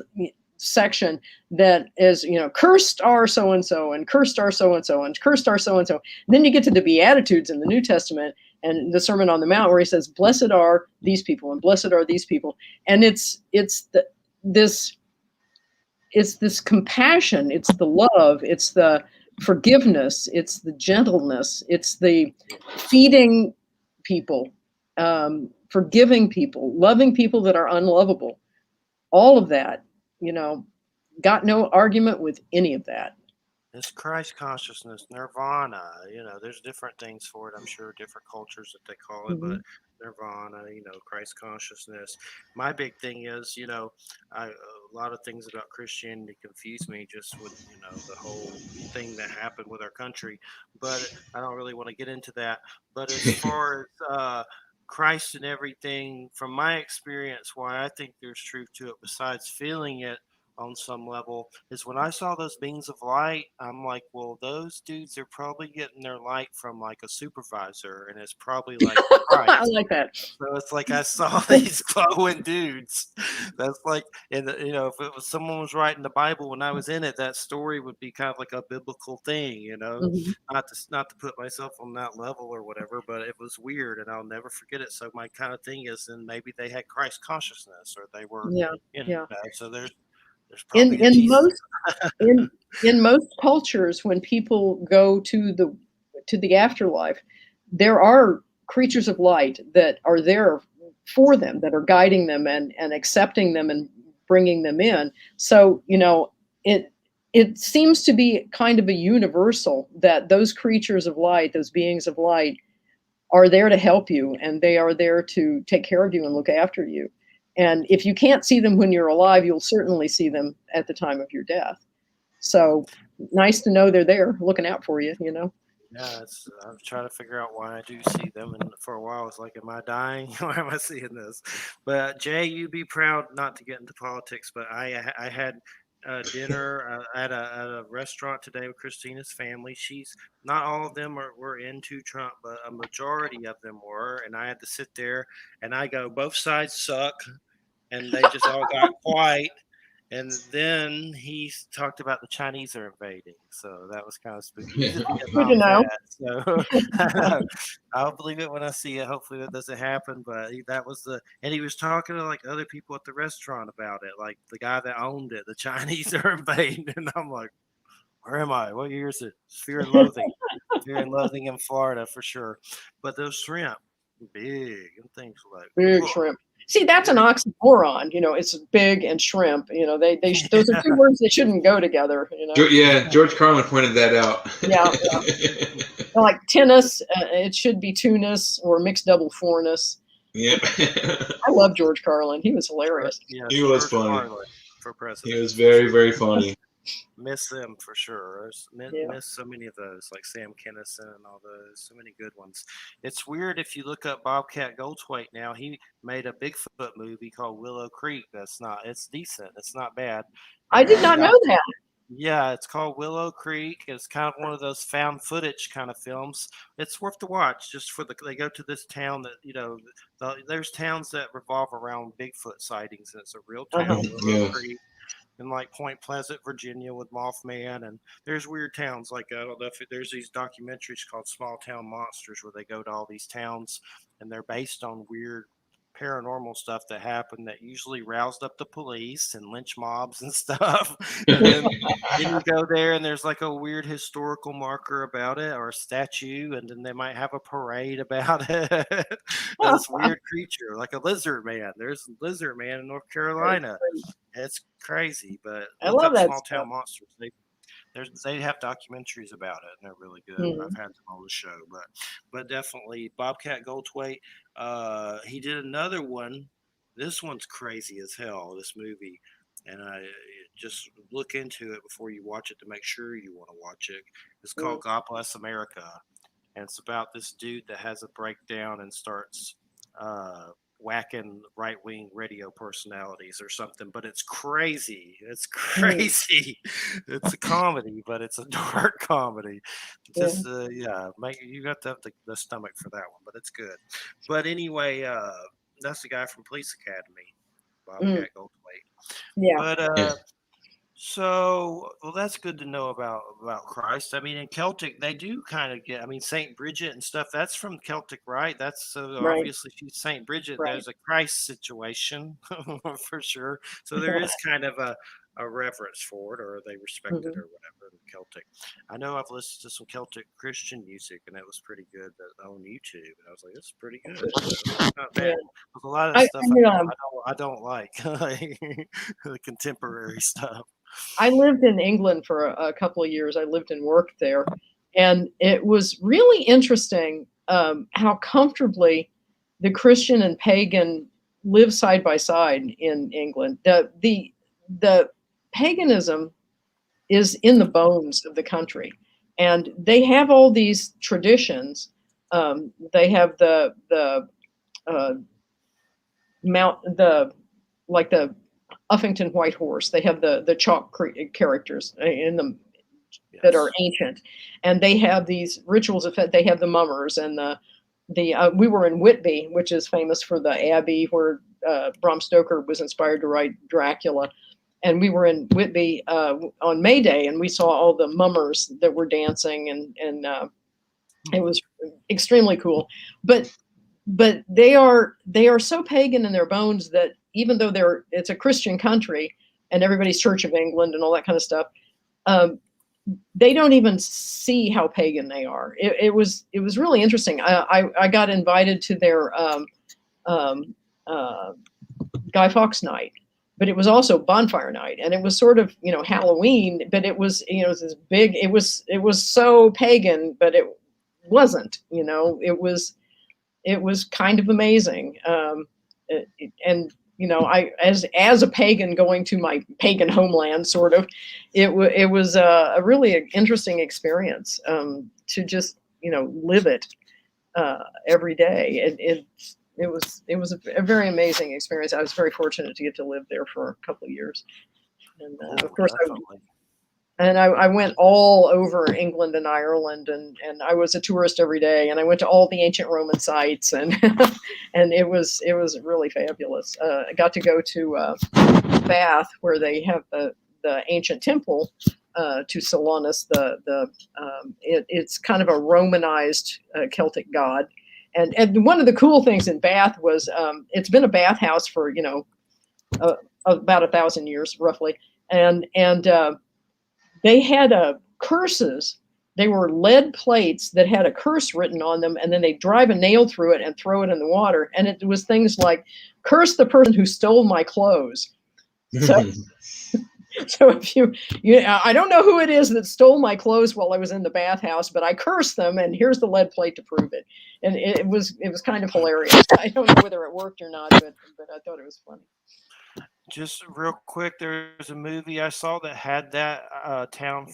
section that is, cursed are so and so, and cursed are so and so, and cursed are so and so. Then you get to the Beatitudes in the New Testament and the Sermon on the Mount, where he says, "Blessed are these people, and blessed are these people," and this it's this compassion, it's the love, it's the forgiveness, it's the gentleness, it's the feeding people, forgiving people, loving people that are unlovable. All of that, got no argument with any of that. It's Christ consciousness, nirvana. There's different things for it. I'm sure different cultures that they call it, but Mhm. nirvana, Christ consciousness. My big thing is, a lot of things about Christianity confuse me just with, the whole thing that happened with our country. But I don't really want to get into that. But as far as Christ and everything, from my experience, why I think there's truth to it, besides feeling it on some level, is when I saw those beams of light, I'm like, well, those dudes are probably getting their light from like a supervisor, and it's probably like I Christ. like that. So it's like I saw these glowing dudes. That's like, and if it was someone was writing the Bible when I was in it, that story would be kind of like a biblical thing, Mhm. Not to put myself on that level or whatever, but it was weird, and I'll never forget it. So my kind of thing is, then maybe they had Christ consciousness, or they were, Yeah, you yeah. so there's In probably a in Jesus. most in most cultures, when people go to the afterlife, there are creatures of light that are there for them, that are guiding them and accepting them and bringing them in. So it it seems to be kind of a universal that those creatures of light, those beings of light, are there to help you, and they are there to take care of you and look after you. And if you can't see them when you're alive, you'll certainly see them at the time of your death. So nice to know they're there looking out for you. Yeah, I'm trying to figure out why I do see them, and for a while it's like, am I dying? Why am I seeing this? But Jay, you be proud, not to get into politics, but I had dinner at a restaurant today with Christina's family. She's not all of them were into Trump, but a majority of them were, and I had to sit there and I go, both sides suck, and they just all got quiet. And then he talked about the Chinese are invading, so that was kind of spooky. He's a Good to Vietnam know. vet, so I know. I'll believe it when I see it. Hopefully that doesn't happen, but that was and he was talking to like other people at the restaurant about it, like the guy that owned it. The Chinese are invading, and I'm like, where am I? What year is it? Fear and Loathing in Florida for sure. But those shrimp, big, and things like, Big whoa, shrimp. See, that's an big. oxymoron. It's big and shrimp. Those are two words that shouldn't go together. Yeah, George Carlin pointed that out. Yeah, yeah. Like tennis, it should be tunis or mixed double fourness. Yep. I love George Carlin. He was hilarious. He Yes, was George funny. Carlin for He president was for very, sure. very funny. Miss them for sure. Yeah. Miss so many of those, like Sam Kinison and all those. So many good ones. It's weird if you look up Bobcat Goldthwait now. He made a Bigfoot movie called Willow Creek. It's decent. It's not bad. I And did he not got know that. Yeah, it's called Willow Creek. It's kind of one of those found footage kind of films. It's worth to watch just for they go to this town that, there's towns that revolve around Bigfoot sightings, and it's a real Uh-huh. town, Willow Yeah. Creek, in like Point Pleasant, Virginia, with Mothman, and there's weird towns like I don't know if there's these documentaries called Small Town Monsters where they go to all these towns and they're based on weird paranormal stuff that happened that usually roused up the police and lynch mobs and stuff. And then you go there and there's like a weird historical marker about it or a statue, and then they might have a parade about it. This weird creature, like a lizard man. There's a lizard man in North Carolina. It's crazy, but I look love up that Small stuff. Town Monsters. They have documentaries about it, and they're really good. Mhm. I've had them on the show, but definitely Bobcat Goldthwait. He did another one. This one's crazy as hell. This movie, and I just look into it before you watch it to make sure you want to watch it. It's Mm. called God Bless America, and it's about this dude that has a breakdown and starts uh, whacking right wing radio personalities or something. But it's crazy. It's Mm. crazy. It's a comedy, but it's a dark comedy. Yeah. Just yeah, you got to have the stomach for that one, but it's good. But anyway, that's the guy from Police Academy, Mm. Bobcat Goldthwait. Yeah. But Yeah. well, that's good to know about Christ. I mean, in Celtic, they do kind of get. I mean, Saint Bridget and stuff. That's from Celtic, right? That's so Right. obviously she's Saint Bridget. Right. There's a Christ situation for sure. So there is kind of a reverence for it, or they respect it, Mhm. or whatever. In Celtic, I know I've listened to some Celtic Christian music, and it was pretty good on YouTube. And I was like, this is pretty good. Not Yeah. bad. There's a lot of I, stuff I, um, I don't like, like the contemporary stuff. I lived in England for a couple of years. I lived and worked there, and it was really interesting how comfortably the Christian and pagan live side by side in England. The paganism is in the bones of the country, and they have all these traditions. They have the uh, mount the like the Uffington White Horse. They have the chalk characters in them that are Yes. ancient, and they have these rituals. They have the mummers and we were in Whitby, which is famous for the abbey where Bram Stoker was inspired to write Dracula. And we were in Whitby on May Day, and we saw all the mummers that were dancing, and it was extremely cool. But they are so pagan in their bones that even though it's a Christian country and everybody's Church of England and all that kind of stuff, um, they don't even see how pagan they are. It was really interesting. I got invited to their um, uh, Guy Fawkes night, but it was also bonfire night, and it was sort of Halloween, but it was this big. It was so pagan, but it wasn't. It was kind of amazing. And as a pagan going to my pagan homeland, sort of, it was a really interesting experience to just live it every day. It was a very amazing experience. I was very fortunate to get to live there for a couple of years, and of Cool, course definitely. I went all over England and Ireland, and I was a tourist every day, and I went to all the ancient Roman sites, and and it was really fabulous. I got to go to Bath, where they have the ancient temple to Solonus. It's kind of a Romanized Celtic god, and one of the cool things in Bath was it's been a bathhouse for about 1,000 years roughly, and they had curses. They were lead plates that had a curse written on them, and then they drive a nail through it and throw it in the water. And it was things like, "Curse the person who stole my clothes." So, so if I don't know who it is that stole my clothes while I was in the bathhouse, but I cursed them, and here's the lead plate to prove it. And it was kind of hilarious. I don't know whether it worked or not, but I thought it was funny. Just real quick, there's a movie I saw that had that town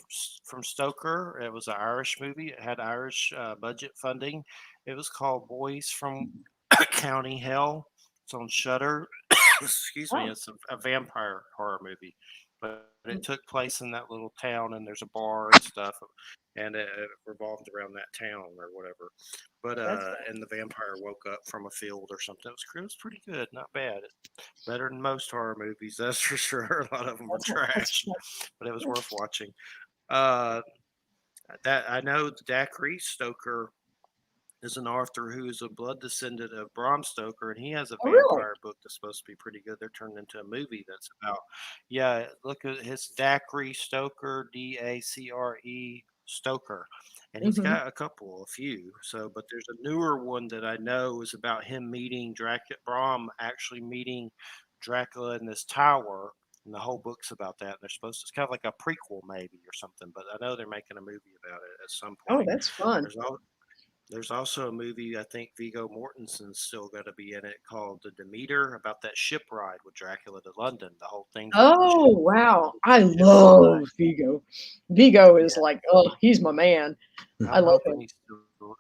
from Stoker. It was an Irish movie. It had Irish budget funding. It was called Boys from County Hell. It's on Shutter. Excuse me. Oh, It's a vampire horror movie, but it took place in that little town, and there's a bar and stuff, and it revolved around that town or whatever. But That's fun. and the vampire woke up from a field or something. It was pretty good, not bad. Better than most horror movies, that's for sure. A lot of them were That's trash, but it was worth watching. Uh, that I know Dacre Stoker is an author who is a blood descendant of Bram Stoker, and he has a oh, really? vampire book that's supposed to be pretty good. They're turning into a movie that's about, yeah, look at his Dacre Stoker, Dacre Stoker, and he's Hmm. got a few. So, but there's a newer one that I know is about him meeting Dracula, Bram actually meeting Dracula in this tower. And the whole book's about that. And they're supposed to, it's kind of like a prequel, maybe, or something. But I know they're making a movie about it at some Oh, point. that's fun. There's all, there's also a movie I think Viggo Mortensen's still got to be in it called The Demeter about that ship ride with Dracula to London. The whole thing's about the Oh, wow. I ship ride. love Vigo. Vigo is Yeah, like, oh, he's my man. I I'm love hoping him. he's still.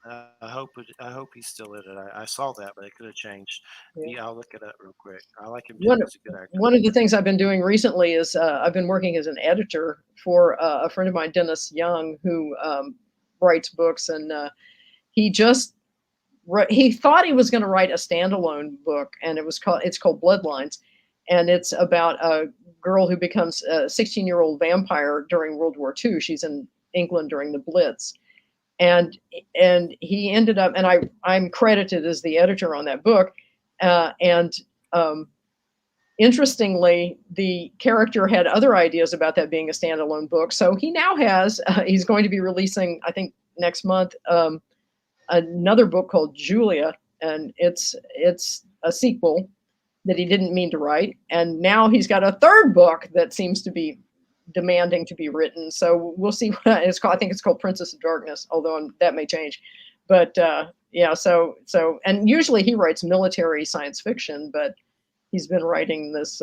I hope he's still in it. I saw that, but it could have changed. Yeah. Yeah, I'll look it up real quick. I like him too. One He's a good actor. one of the things I've been doing recently is I've been working as an editor for a friend of mine, Dennis Young, who writes books, and he just he thought he was going to write a standalone book, and it's called Bloodlines, and it's about a girl who becomes a 16-year-old vampire during World War II. She's in England during the Blitz, and he ended up, and I'm credited as the editor on that book, and um, interestingly, the character had other ideas about that being a standalone book. So he now has, he's going to be releasing, I think next month, another book called Julia, and it's a sequel that he didn't mean to write, and now he's got a third book that seems to be demanding to be written. So we'll see what it's called. I think it's called Princess of Darkness, although that may change. But yeah, and usually he writes military science fiction, but he's been writing this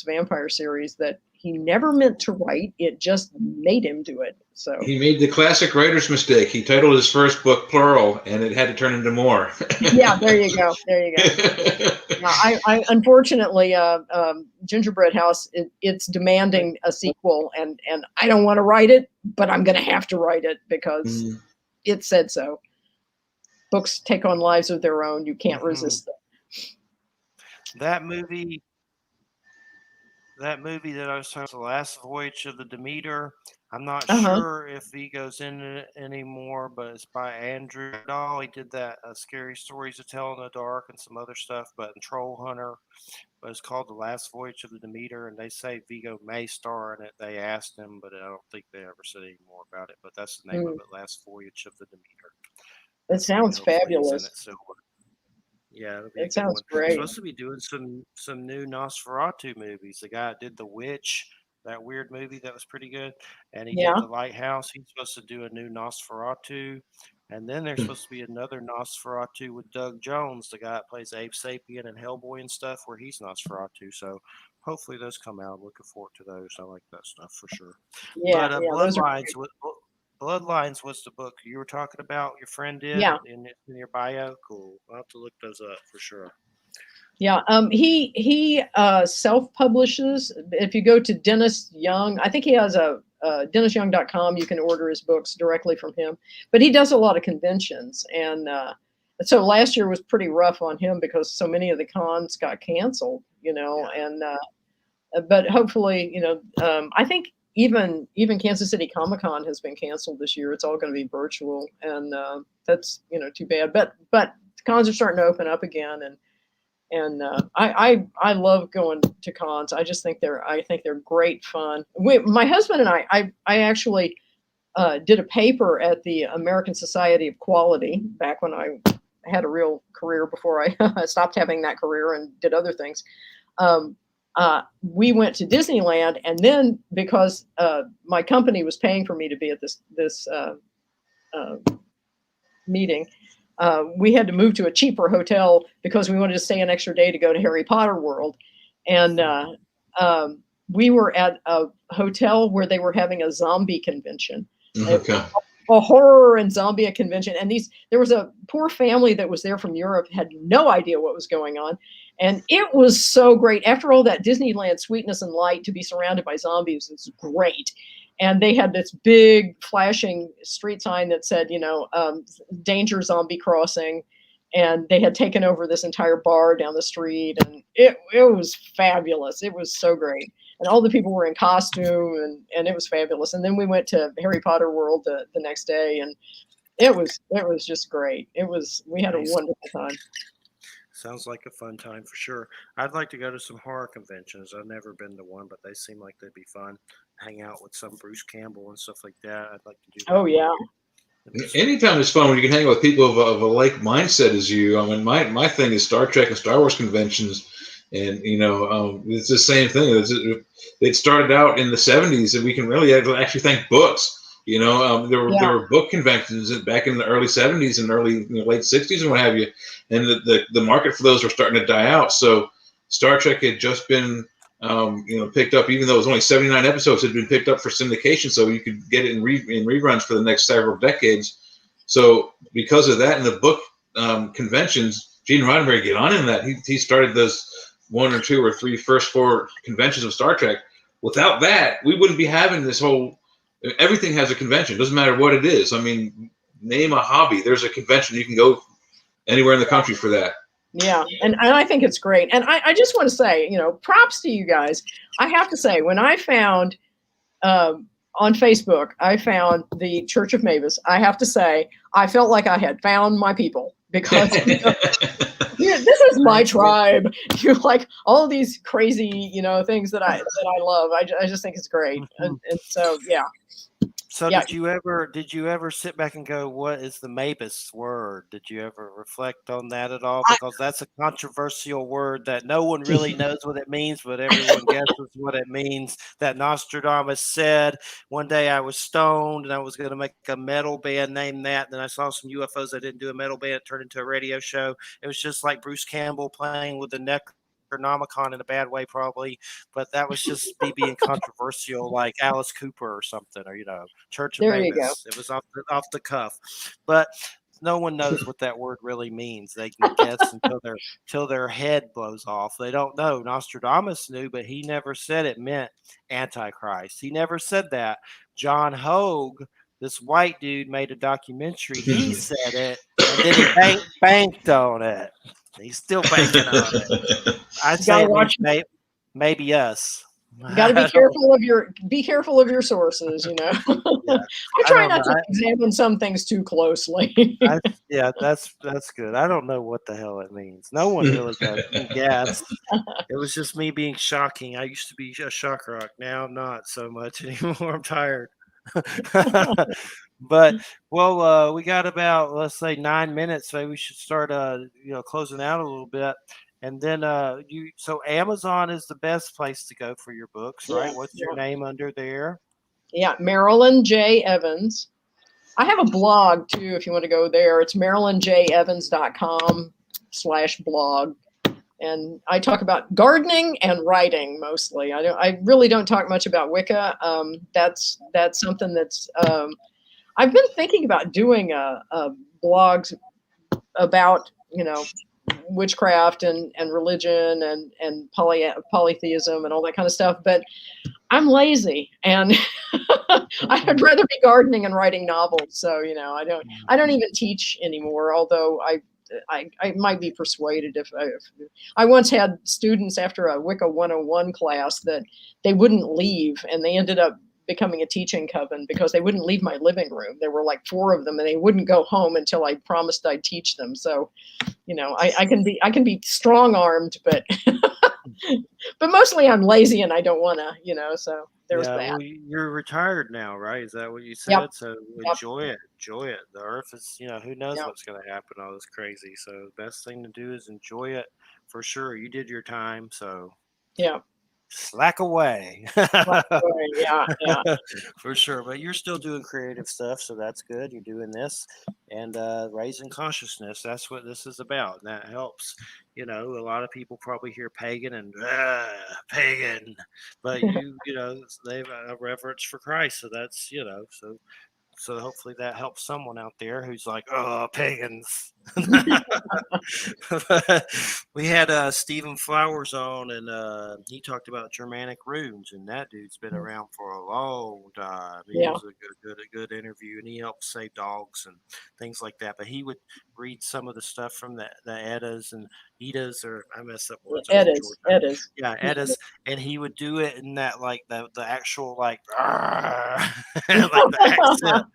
vampire series that he never meant to write. It just made him do it. So He made the classic writer's mistake. He titled his first book plural, and it had to turn into more. yeah, there you go. There you go. Now, I unfortunately, Gingerbread House, it's demanding a sequel, and I don't want to write it, but I'm going to have to write it because Mm. it said so. Books take on lives of their own. You can't resist them. That movie, that movie that I was talking about, The Last Voyage of the Demeter. I'm not Uh-huh. sure if Vigo's in it anymore, but it's by Andrew Dahl. He did that Scary Stories to Tell in the Dark and some other stuff, but in Troll Hunter. But it's called The Last Voyage of the Demeter, and they say Vigo may star in it. They asked him, but I don't think they ever said any more about it. But that's the name of Mm, it, Last Voyage of the Demeter. it Let's see. sounds Hopefully he's in fabulous. it still. Yeah, it'll be a It good sounds one. They're great. supposed to be doing some new Nosferatu movies. The guy that did The Witch, that weird movie that was pretty good, and he did Yeah. The Lighthouse. He's supposed to do a new Nosferatu, and then there's supposed to be another Nosferatu with Doug Jones, the guy that plays Abe Sapien and Hellboy and stuff, where he's Nosferatu. So hopefully those come out. I'm looking forward to those. I like that stuff for sure. Yeah. But Yeah. Those are Bloodlines, great. Bloodlines was the book you were talking about. Your friend did Yeah. in your bio. Cool. I'll have to look those up for sure. Yeah. He self publishes. If you go to Dennis Young, I think he has a DennisYoung.com. You can order his books directly from him. But he does a lot of conventions, and so last year was pretty rough on him because so many of the cons got canceled. Yeah. And but hopefully, I think even Kansas City Comic-Con has been canceled this year. It's all going to be virtual, and that's too bad. But cons are starting to open up again, and I love going to cons. I think they're great fun. My husband and I actually did a paper at the American Society of Quality back when I had a real career before I stopped having that career and did other things. We went to Disneyland, and then because my company was paying for me to be at this meeting, we had to move to a cheaper hotel because we wanted to stay an extra day to go to Harry Potter World, and we were at a hotel where they were having a zombie convention. It Okay. a horror and zombie convention. And there was a poor family that was there from Europe, had no idea what was going on. And it was so great. After all that Disneyland sweetness and light, to be surrounded by zombies is great. And they had this big flashing street sign that said, danger zombie crossing. And they had taken over this entire bar down the street. And it was fabulous. It was so great. And all the people were in costume, and it was fabulous. And then we went to Harry Potter World the next day, and it was just great. We had a Nice. wonderful time. Sounds like a fun time for sure. I'd like to go to some horror conventions. I've never been to one, but they seem like they'd be fun. Hang out with some Bruce Campbell and stuff like that. I'd like to do that. Oh yeah, Anytime is fun when you can hang out with people of a like mindset as you. I mean, my thing is Star Trek and Star Wars conventions, and it's the same thing. It started out in the '70s, and we can really actually thank books. There were book conventions back in the early '70s and early late '60s and what have you, and the market for those were starting to die out. So Star Trek had just been picked up, even though it was only 79 episodes, had been picked up for syndication, so you could get it in reruns for the next several decades. So because of that and the book conventions, Gene Roddenberry get on in that. He started those 1 or 2 or 3 first 4 conventions of Star Trek. Without that, we wouldn't be having this whole. Everything has a convention. Doesn't matter what it is. I mean, name a hobby. There's a convention. You can go anywhere in the country for that. Yeah, and I think it's great. And I just want to say, props to you guys. I have to say, when I found on Facebook, I found the Church of Mabus. I have to say, I felt like I had found my people, because this is my tribe. You like all of these crazy, things that I love. I just think it's great. And so, yeah. So Yeah. did you ever sit back and go, what is the Mabus word? Did you ever reflect on that at all? Because that's a controversial word that no one really knows what it means, but everyone guesses what it means. That Nostradamus said. One day I was stoned and I was going to make a metal band named that. Then I saw some UFOs. I didn't do a metal band. It turned into a radio show. It was just like Bruce Campbell playing with the Necronomicon in a bad way, probably, but that was just me being controversial, like Alice Cooper or something, or Church of There you go. Mabus. It was off the cuff, but no one knows what that word really means. They can guess until their head blows off. They don't know. Nostradamus knew, but he never said it meant Antichrist. He never said that. John Hogue, this white dude, made a documentary. He said it, and then he banked on it. He's still banking on it. I'd say it means maybe us. You got to be careful of your sources. Yeah, I try not to examine some things too closely. Yeah, that's good. I don't know what the hell it means. No one really does. Yes, it was just me being shocking. I used to be a shock rock. Now I'm not so much anymore. I'm tired. But we got about, let's say, 9 minutes. Maybe we should start closing out a little bit. And then so Amazon is the best place to go for your books, right? What's your name under there? Yeah, Marilyn J. Evans. I have a blog too, if you want to go there. It's marilynjevans.com/blog. And I talk about gardening and writing mostly. I really don't talk much about Wicca. That's something that's I've been thinking about doing a blogs about witchcraft and religion and polytheism and all that kind of stuff, but I'm lazy and I'd rather be gardening and writing novels. So I don't even teach anymore, although I might be persuaded if I once had students after a Wicca 101 class that they wouldn't leave, and they ended up becoming a teaching coven because they wouldn't leave my living room. There were like 4 of them, and they wouldn't go home until I promised I'd teach them. So, I can be strong-armed, but but mostly I'm lazy and I don't want to, so there's that. Well, you're retired now, right? Is that what you said? Yep. So enjoy it. The earth is, who knows what's going to happen, all this crazy. So the best thing to do is enjoy it for sure. You did your time. So yeah. Slack away. Yeah. For sure. But you're still doing creative stuff, so that's good. You're doing this and raising consciousness. That's what this is about, and that helps. A lot of people probably hear pagan and pagan, but they have a reverence for Christ, so that's so So hopefully that helps someone out there who's like, oh, pagans. We had Stephen Flowers on, and he talked about Germanic runes, and that dude's been around for a long time. He Yeah. was a good interview, and he helped save dogs and things like that. But he would read some of the stuff from the Eddas and Eddas, or I mess up words. I'm from Georgia. It is. Yeah, Eddas, and he would do it in that like the actual like like the accent.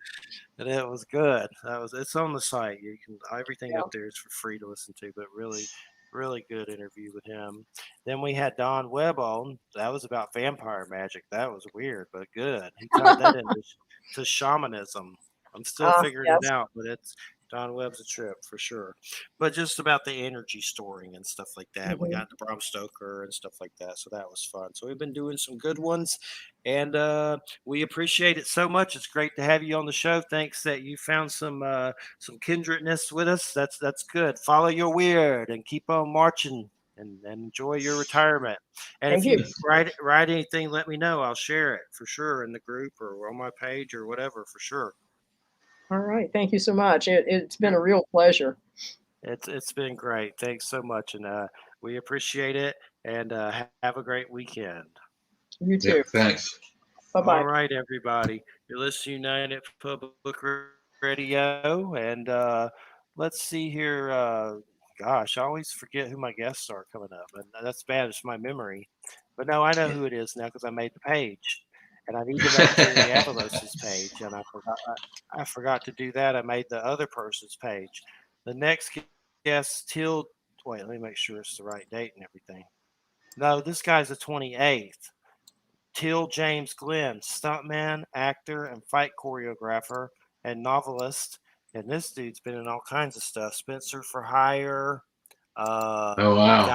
And it was good. It's on the site. You can everything Yeah. up there is for free to listen to, but really good interview with him. Then we had Don Webb on. That was about vampire magic. That was weird, but good. He tied that into to shamanism. I'm still figuring it Yes. out, but it's Don Webb's a trip for sure. But just about the energy storing and stuff like that. We Mhm. got the Bram Stoker and stuff like that. So that was fun. So we've been doing some good ones. And we appreciate it so much. It's great to have you on the show. Thanks that you found some kindredness with us. That's good. Follow your weird and keep on marching and enjoy your retirement. And Thank if you. you write anything, let me know. I'll share it for sure in the group or on my page or whatever for sure. All right. Thank you so much. It's been a real pleasure. It's been great. Thanks so much, and we appreciate it. And have a great weekend. You Yeah, too. thanks. Bye All bye. right, everybody. You're listening to United Public Radio, and let's see here. Gosh, I always forget who my guests are coming up, and that's bad. It's my memory. But no, I know who it is now because I made the page, and I need to make Jerry Avalos's page, and I forgot to do that. I made the other person's page. The next guest, till wait, let me make sure it's the right date and everything. No, this guy's the 28th. Till James Glenn, stuntman, actor, and fight choreographer and novelist. And this dude's been in all kinds of stuff. Spencer for Hire, uh, Oh wow.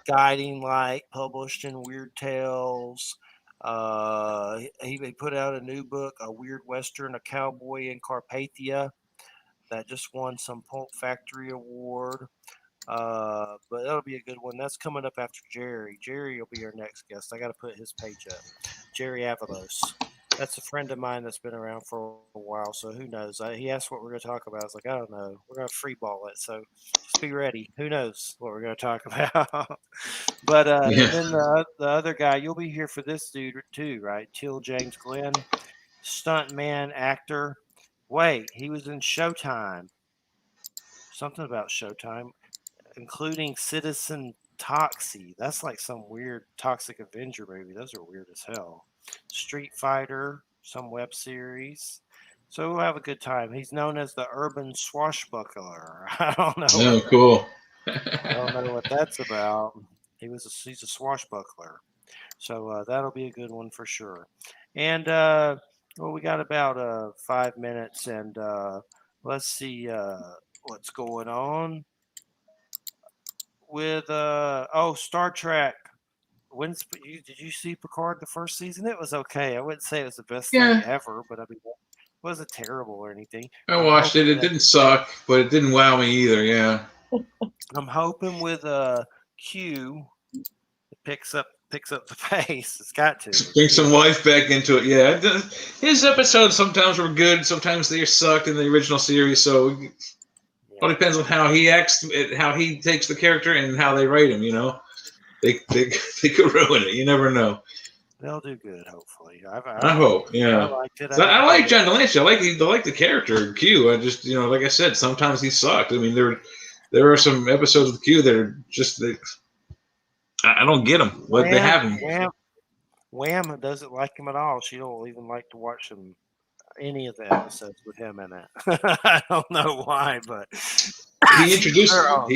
Guiding Light, published in Weird Tales. He put out a new book, A Weird Western, A Cowboy in Carpathia, that just won some Pulp Factory Award. But that'll be a good one. That's coming up after Jerry. Jerry will be our next guest. I got to put his page up. Jerry Avalos. That's a friend of mine that's been around for a while. So who knows? He asked what we're going to talk about. I was like, I don't know. We're going to free ball it. So just be ready. Who knows what we're going to talk about? But Yeah. and then the other guy, you'll be here for this dude too, right? Till James Glenn, stunt man, actor. Wait, he was in Showtime. Something about Showtime, including Citizen Toxie. That's like some weird Toxic Avenger movie. Those are weird as hell. Street Fighter, some web series. So we'll have a good time. He's known as the urban swashbuckler. I don't know Oh, what cool. I don't know what that's about. He's a swashbuckler. So that'll be a good one for sure. And well, we got about 5 minutes, and let's see what's going on with Star Trek. Did you see Picard the first season? It was okay. I wouldn't say it was the best thing Yeah, ever, but I mean, it wasn't terrible or anything. I I'm watched it. hoping It that didn't suck, but it didn't wow me either. Yeah. I'm hoping with Q it picks up the pace. It's got to. Bring some life back into it. Yeah. His episodes sometimes were good, sometimes they sucked in the original series. So it all Yeah, depends on how he acts, how he takes the character, and how they write him. They they could ruin it. You never know. they'll do good. Hopefully, I hope. I Yeah. liked it. 'Cause I I enjoyed like it. John Delancey. I like the character Q. I just like I said, sometimes he sucked. I mean, there are some episodes with Q that are just I don't get them. But they Wham, have him. Wham doesn't like him at all. She don't even like to watch him any of the episodes with him in it. I don't know why, but He to each introduced their own.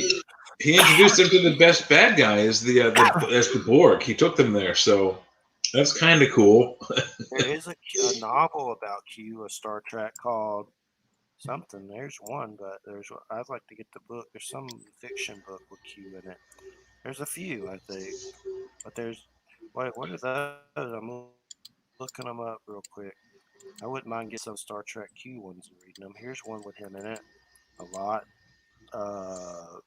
he introduced them to the best bad guy as the Borg. He took them there, so that's kind of cool. There is a novel about Q, a Star Trek called something. There's one, but I'd like to get the book. There's some fiction book with Q in it. There's a few, I think, but wait, what are those? I'm looking them up real quick. I wouldn't mind getting some Star Trek Q ones and reading them. Here's one with him in it a lot. Uh,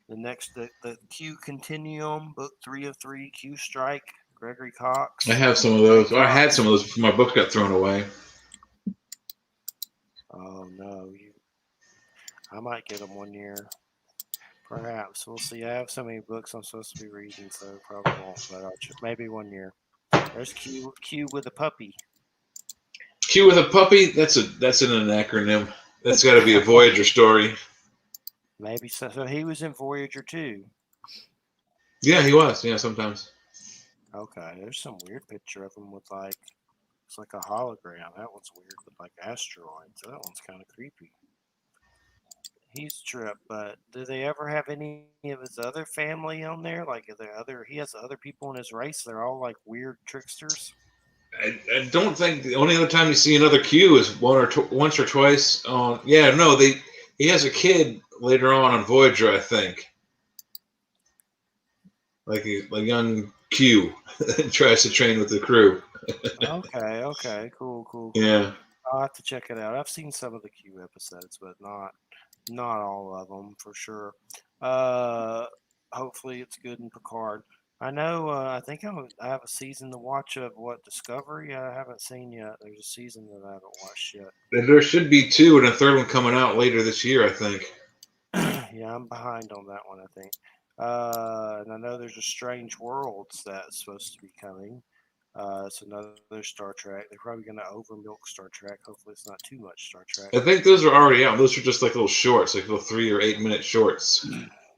the Q Continuum, book 3 of 3, Q Strike, Gregory I Cox. have some of Greg those. Or I had Cox. some of those before my book got thrown away. Oh no, I might get them one year. Perhaps we'll see. I have so many books I'm supposed to be reading, so probably won't. But maybe one year. There's Q with a puppy. Q with a puppy? That's an acronym. That's got to be a Voyager story. Maybe so. So he was in Voyager too. Yeah, he was. Yeah, sometimes. Okay, there's some weird picture of him with it's like a hologram. That one's weird with like asteroids. That one's kind of creepy. He's tripped, but do they ever have any of his other family on there? Like, are there he has other people in his race? They're all like weird tricksters. I don't think the only other time you see another Q is once or twice on. Yeah, no, he has a kid later on Voyager, I think, like a young Q tries to train with the crew. Okay, cool. Yeah, I'll have to check it out. I've seen some of the Q episodes, but not all of them for sure. Uh, Hopefully it's good in Picard. I know. I think I have a season to watch of what Discovery I haven't seen yet. There's a season that I haven't watched yet. and there should be two and a third one coming out later this year, I think. Yeah, I'm behind on that one. I think. And I know there's a Strange Worlds that's supposed to be coming. It's another Star Trek. They're probably going to overmilk Star Trek. Hopefully, it's not too much Star Trek. I think those are already out. Those are just like little shorts, like little 3 or 8 minute shorts.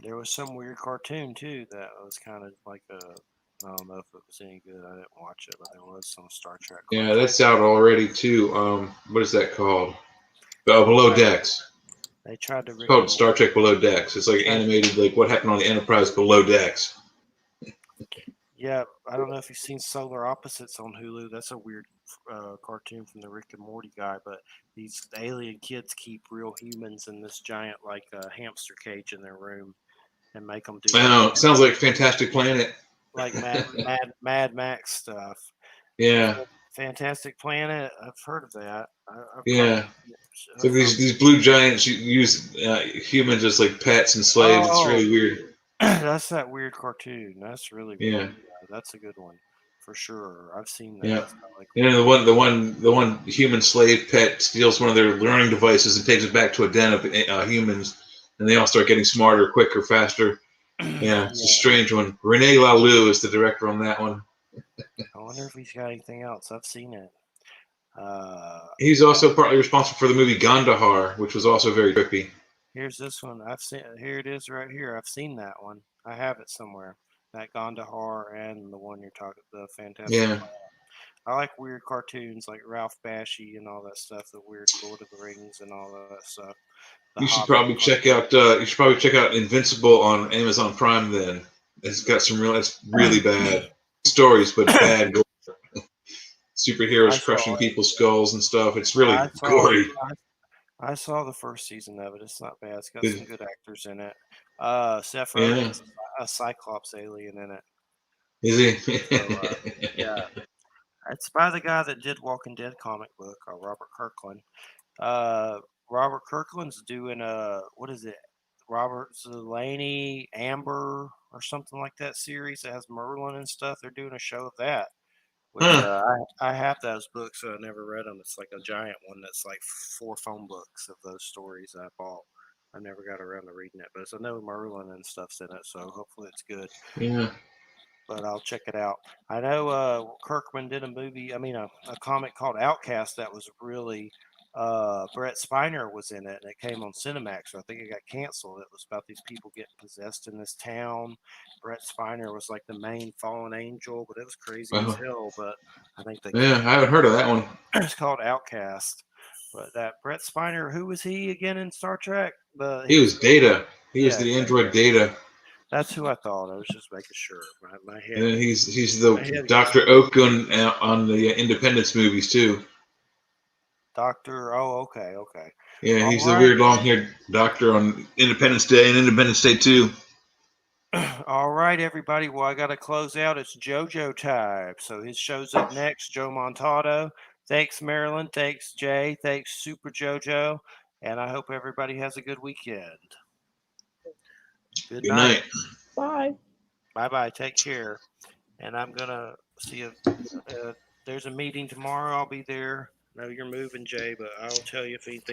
There was some weird cartoon too that was kind of like a. I don't know if it was any good. I didn't watch it, but there was some Star Trek Yeah, cartoon. that's out already too. What is that called? Below Decks. They tried to It's Rick called and Star Morty. Trek Below Decks. It's like animated, like what happened on the Enterprise Below Decks. Yeah, I don't know if you've seen Solar Opposites on Hulu. That's a weird cartoon from the Rick and Morty guy. But these alien kids keep real humans in this giant like hamster cage in their room and make them do Oh, sounds like Fantastic Planet. like Mad Max stuff. Yeah, Fantastic Planet. I've heard of that. I've probably yeah. So these blue giants use humans as like pets and slaves. It's Oh, really weird. that's that weird cartoon. That's really weird. Yeah, Yeah, that's a good one for sure. I've seen that. yeah. It's not like And the one human slave pet steals one of their learning devices and takes it back to a den of humans, and they all start getting smarter, quicker, faster. Yeah, it's a yeah. strange one. Rene Laloux is the director on that one. I wonder if he's got anything else. I've seen it. He's also partly responsible for the movie Gandahar, which was also very trippy. Here's this one. I've seen. Here it is right here. I've seen that one. I have it somewhere. That Gandahar and the one you're talking, the Fantastic. Yeah, I like weird cartoons like Ralph Bakshi and all that stuff. The weird Lord of the Rings and all that stuff. The you should Hobbit probably check cartoon. out Invincible on Amazon Prime. Then it's got it's really bad stories, but bad I superheroes saw crushing it. people's skulls and stuff. It's I really saw. gory. I saw the first season of it. It's not bad. It's got Good. some good actors in it. Seth Yeah, Rogen's a Cyclops alien in it. is he? So yeah, it's by the guy that did Walking Dead comic book, Robert Kirkland. Uh, Robert Kirkland's doing what is it? Robert Zelaney Amber or something like that series that has Merlin and stuff. They're doing a show of that, which Huh. I have those books, so I never read them. It's like a giant one that's like 4 phone books of those stories I bought. I never got around to reading it, but I know Merlin and stuff's in it, so hopefully it's good. Yeah. But I'll check it out. I know Kirkman did a movie, I mean, a comic called Outcast that was really, Brett Spiner was in it, and it came on Cinemax, so I think it got canceled. It was about these people getting possessed in this town. Brett Spiner was like the main fallen angel, but it was crazy as Well, hell. But I think they yeah, I haven't heard of that one. it's called Outcast. But that Brett Spiner, who was he again in Star Trek? He He was was Data. He was yeah, the android Data, that's who I thought. I was just making sure. My and head then he's the my head gets Doctor Oak on the Independence movies too. Doctor. Oh, okay. Yeah, All he's the right, weird long-haired doctor on Independence Day and Independence Day too. all right, everybody. Well, I got to close out. It's JoJo time. So his show's up next. Joe Montado. Thanks, Marilyn. Thanks, Jay. Thanks, Super JoJo. And I hope everybody has a good weekend. Good Good night. night. Bye. Bye bye. Take care. And I'm gonna see if there's a meeting tomorrow. I'll be there. I know you're moving, Jay, but I'll tell you if anything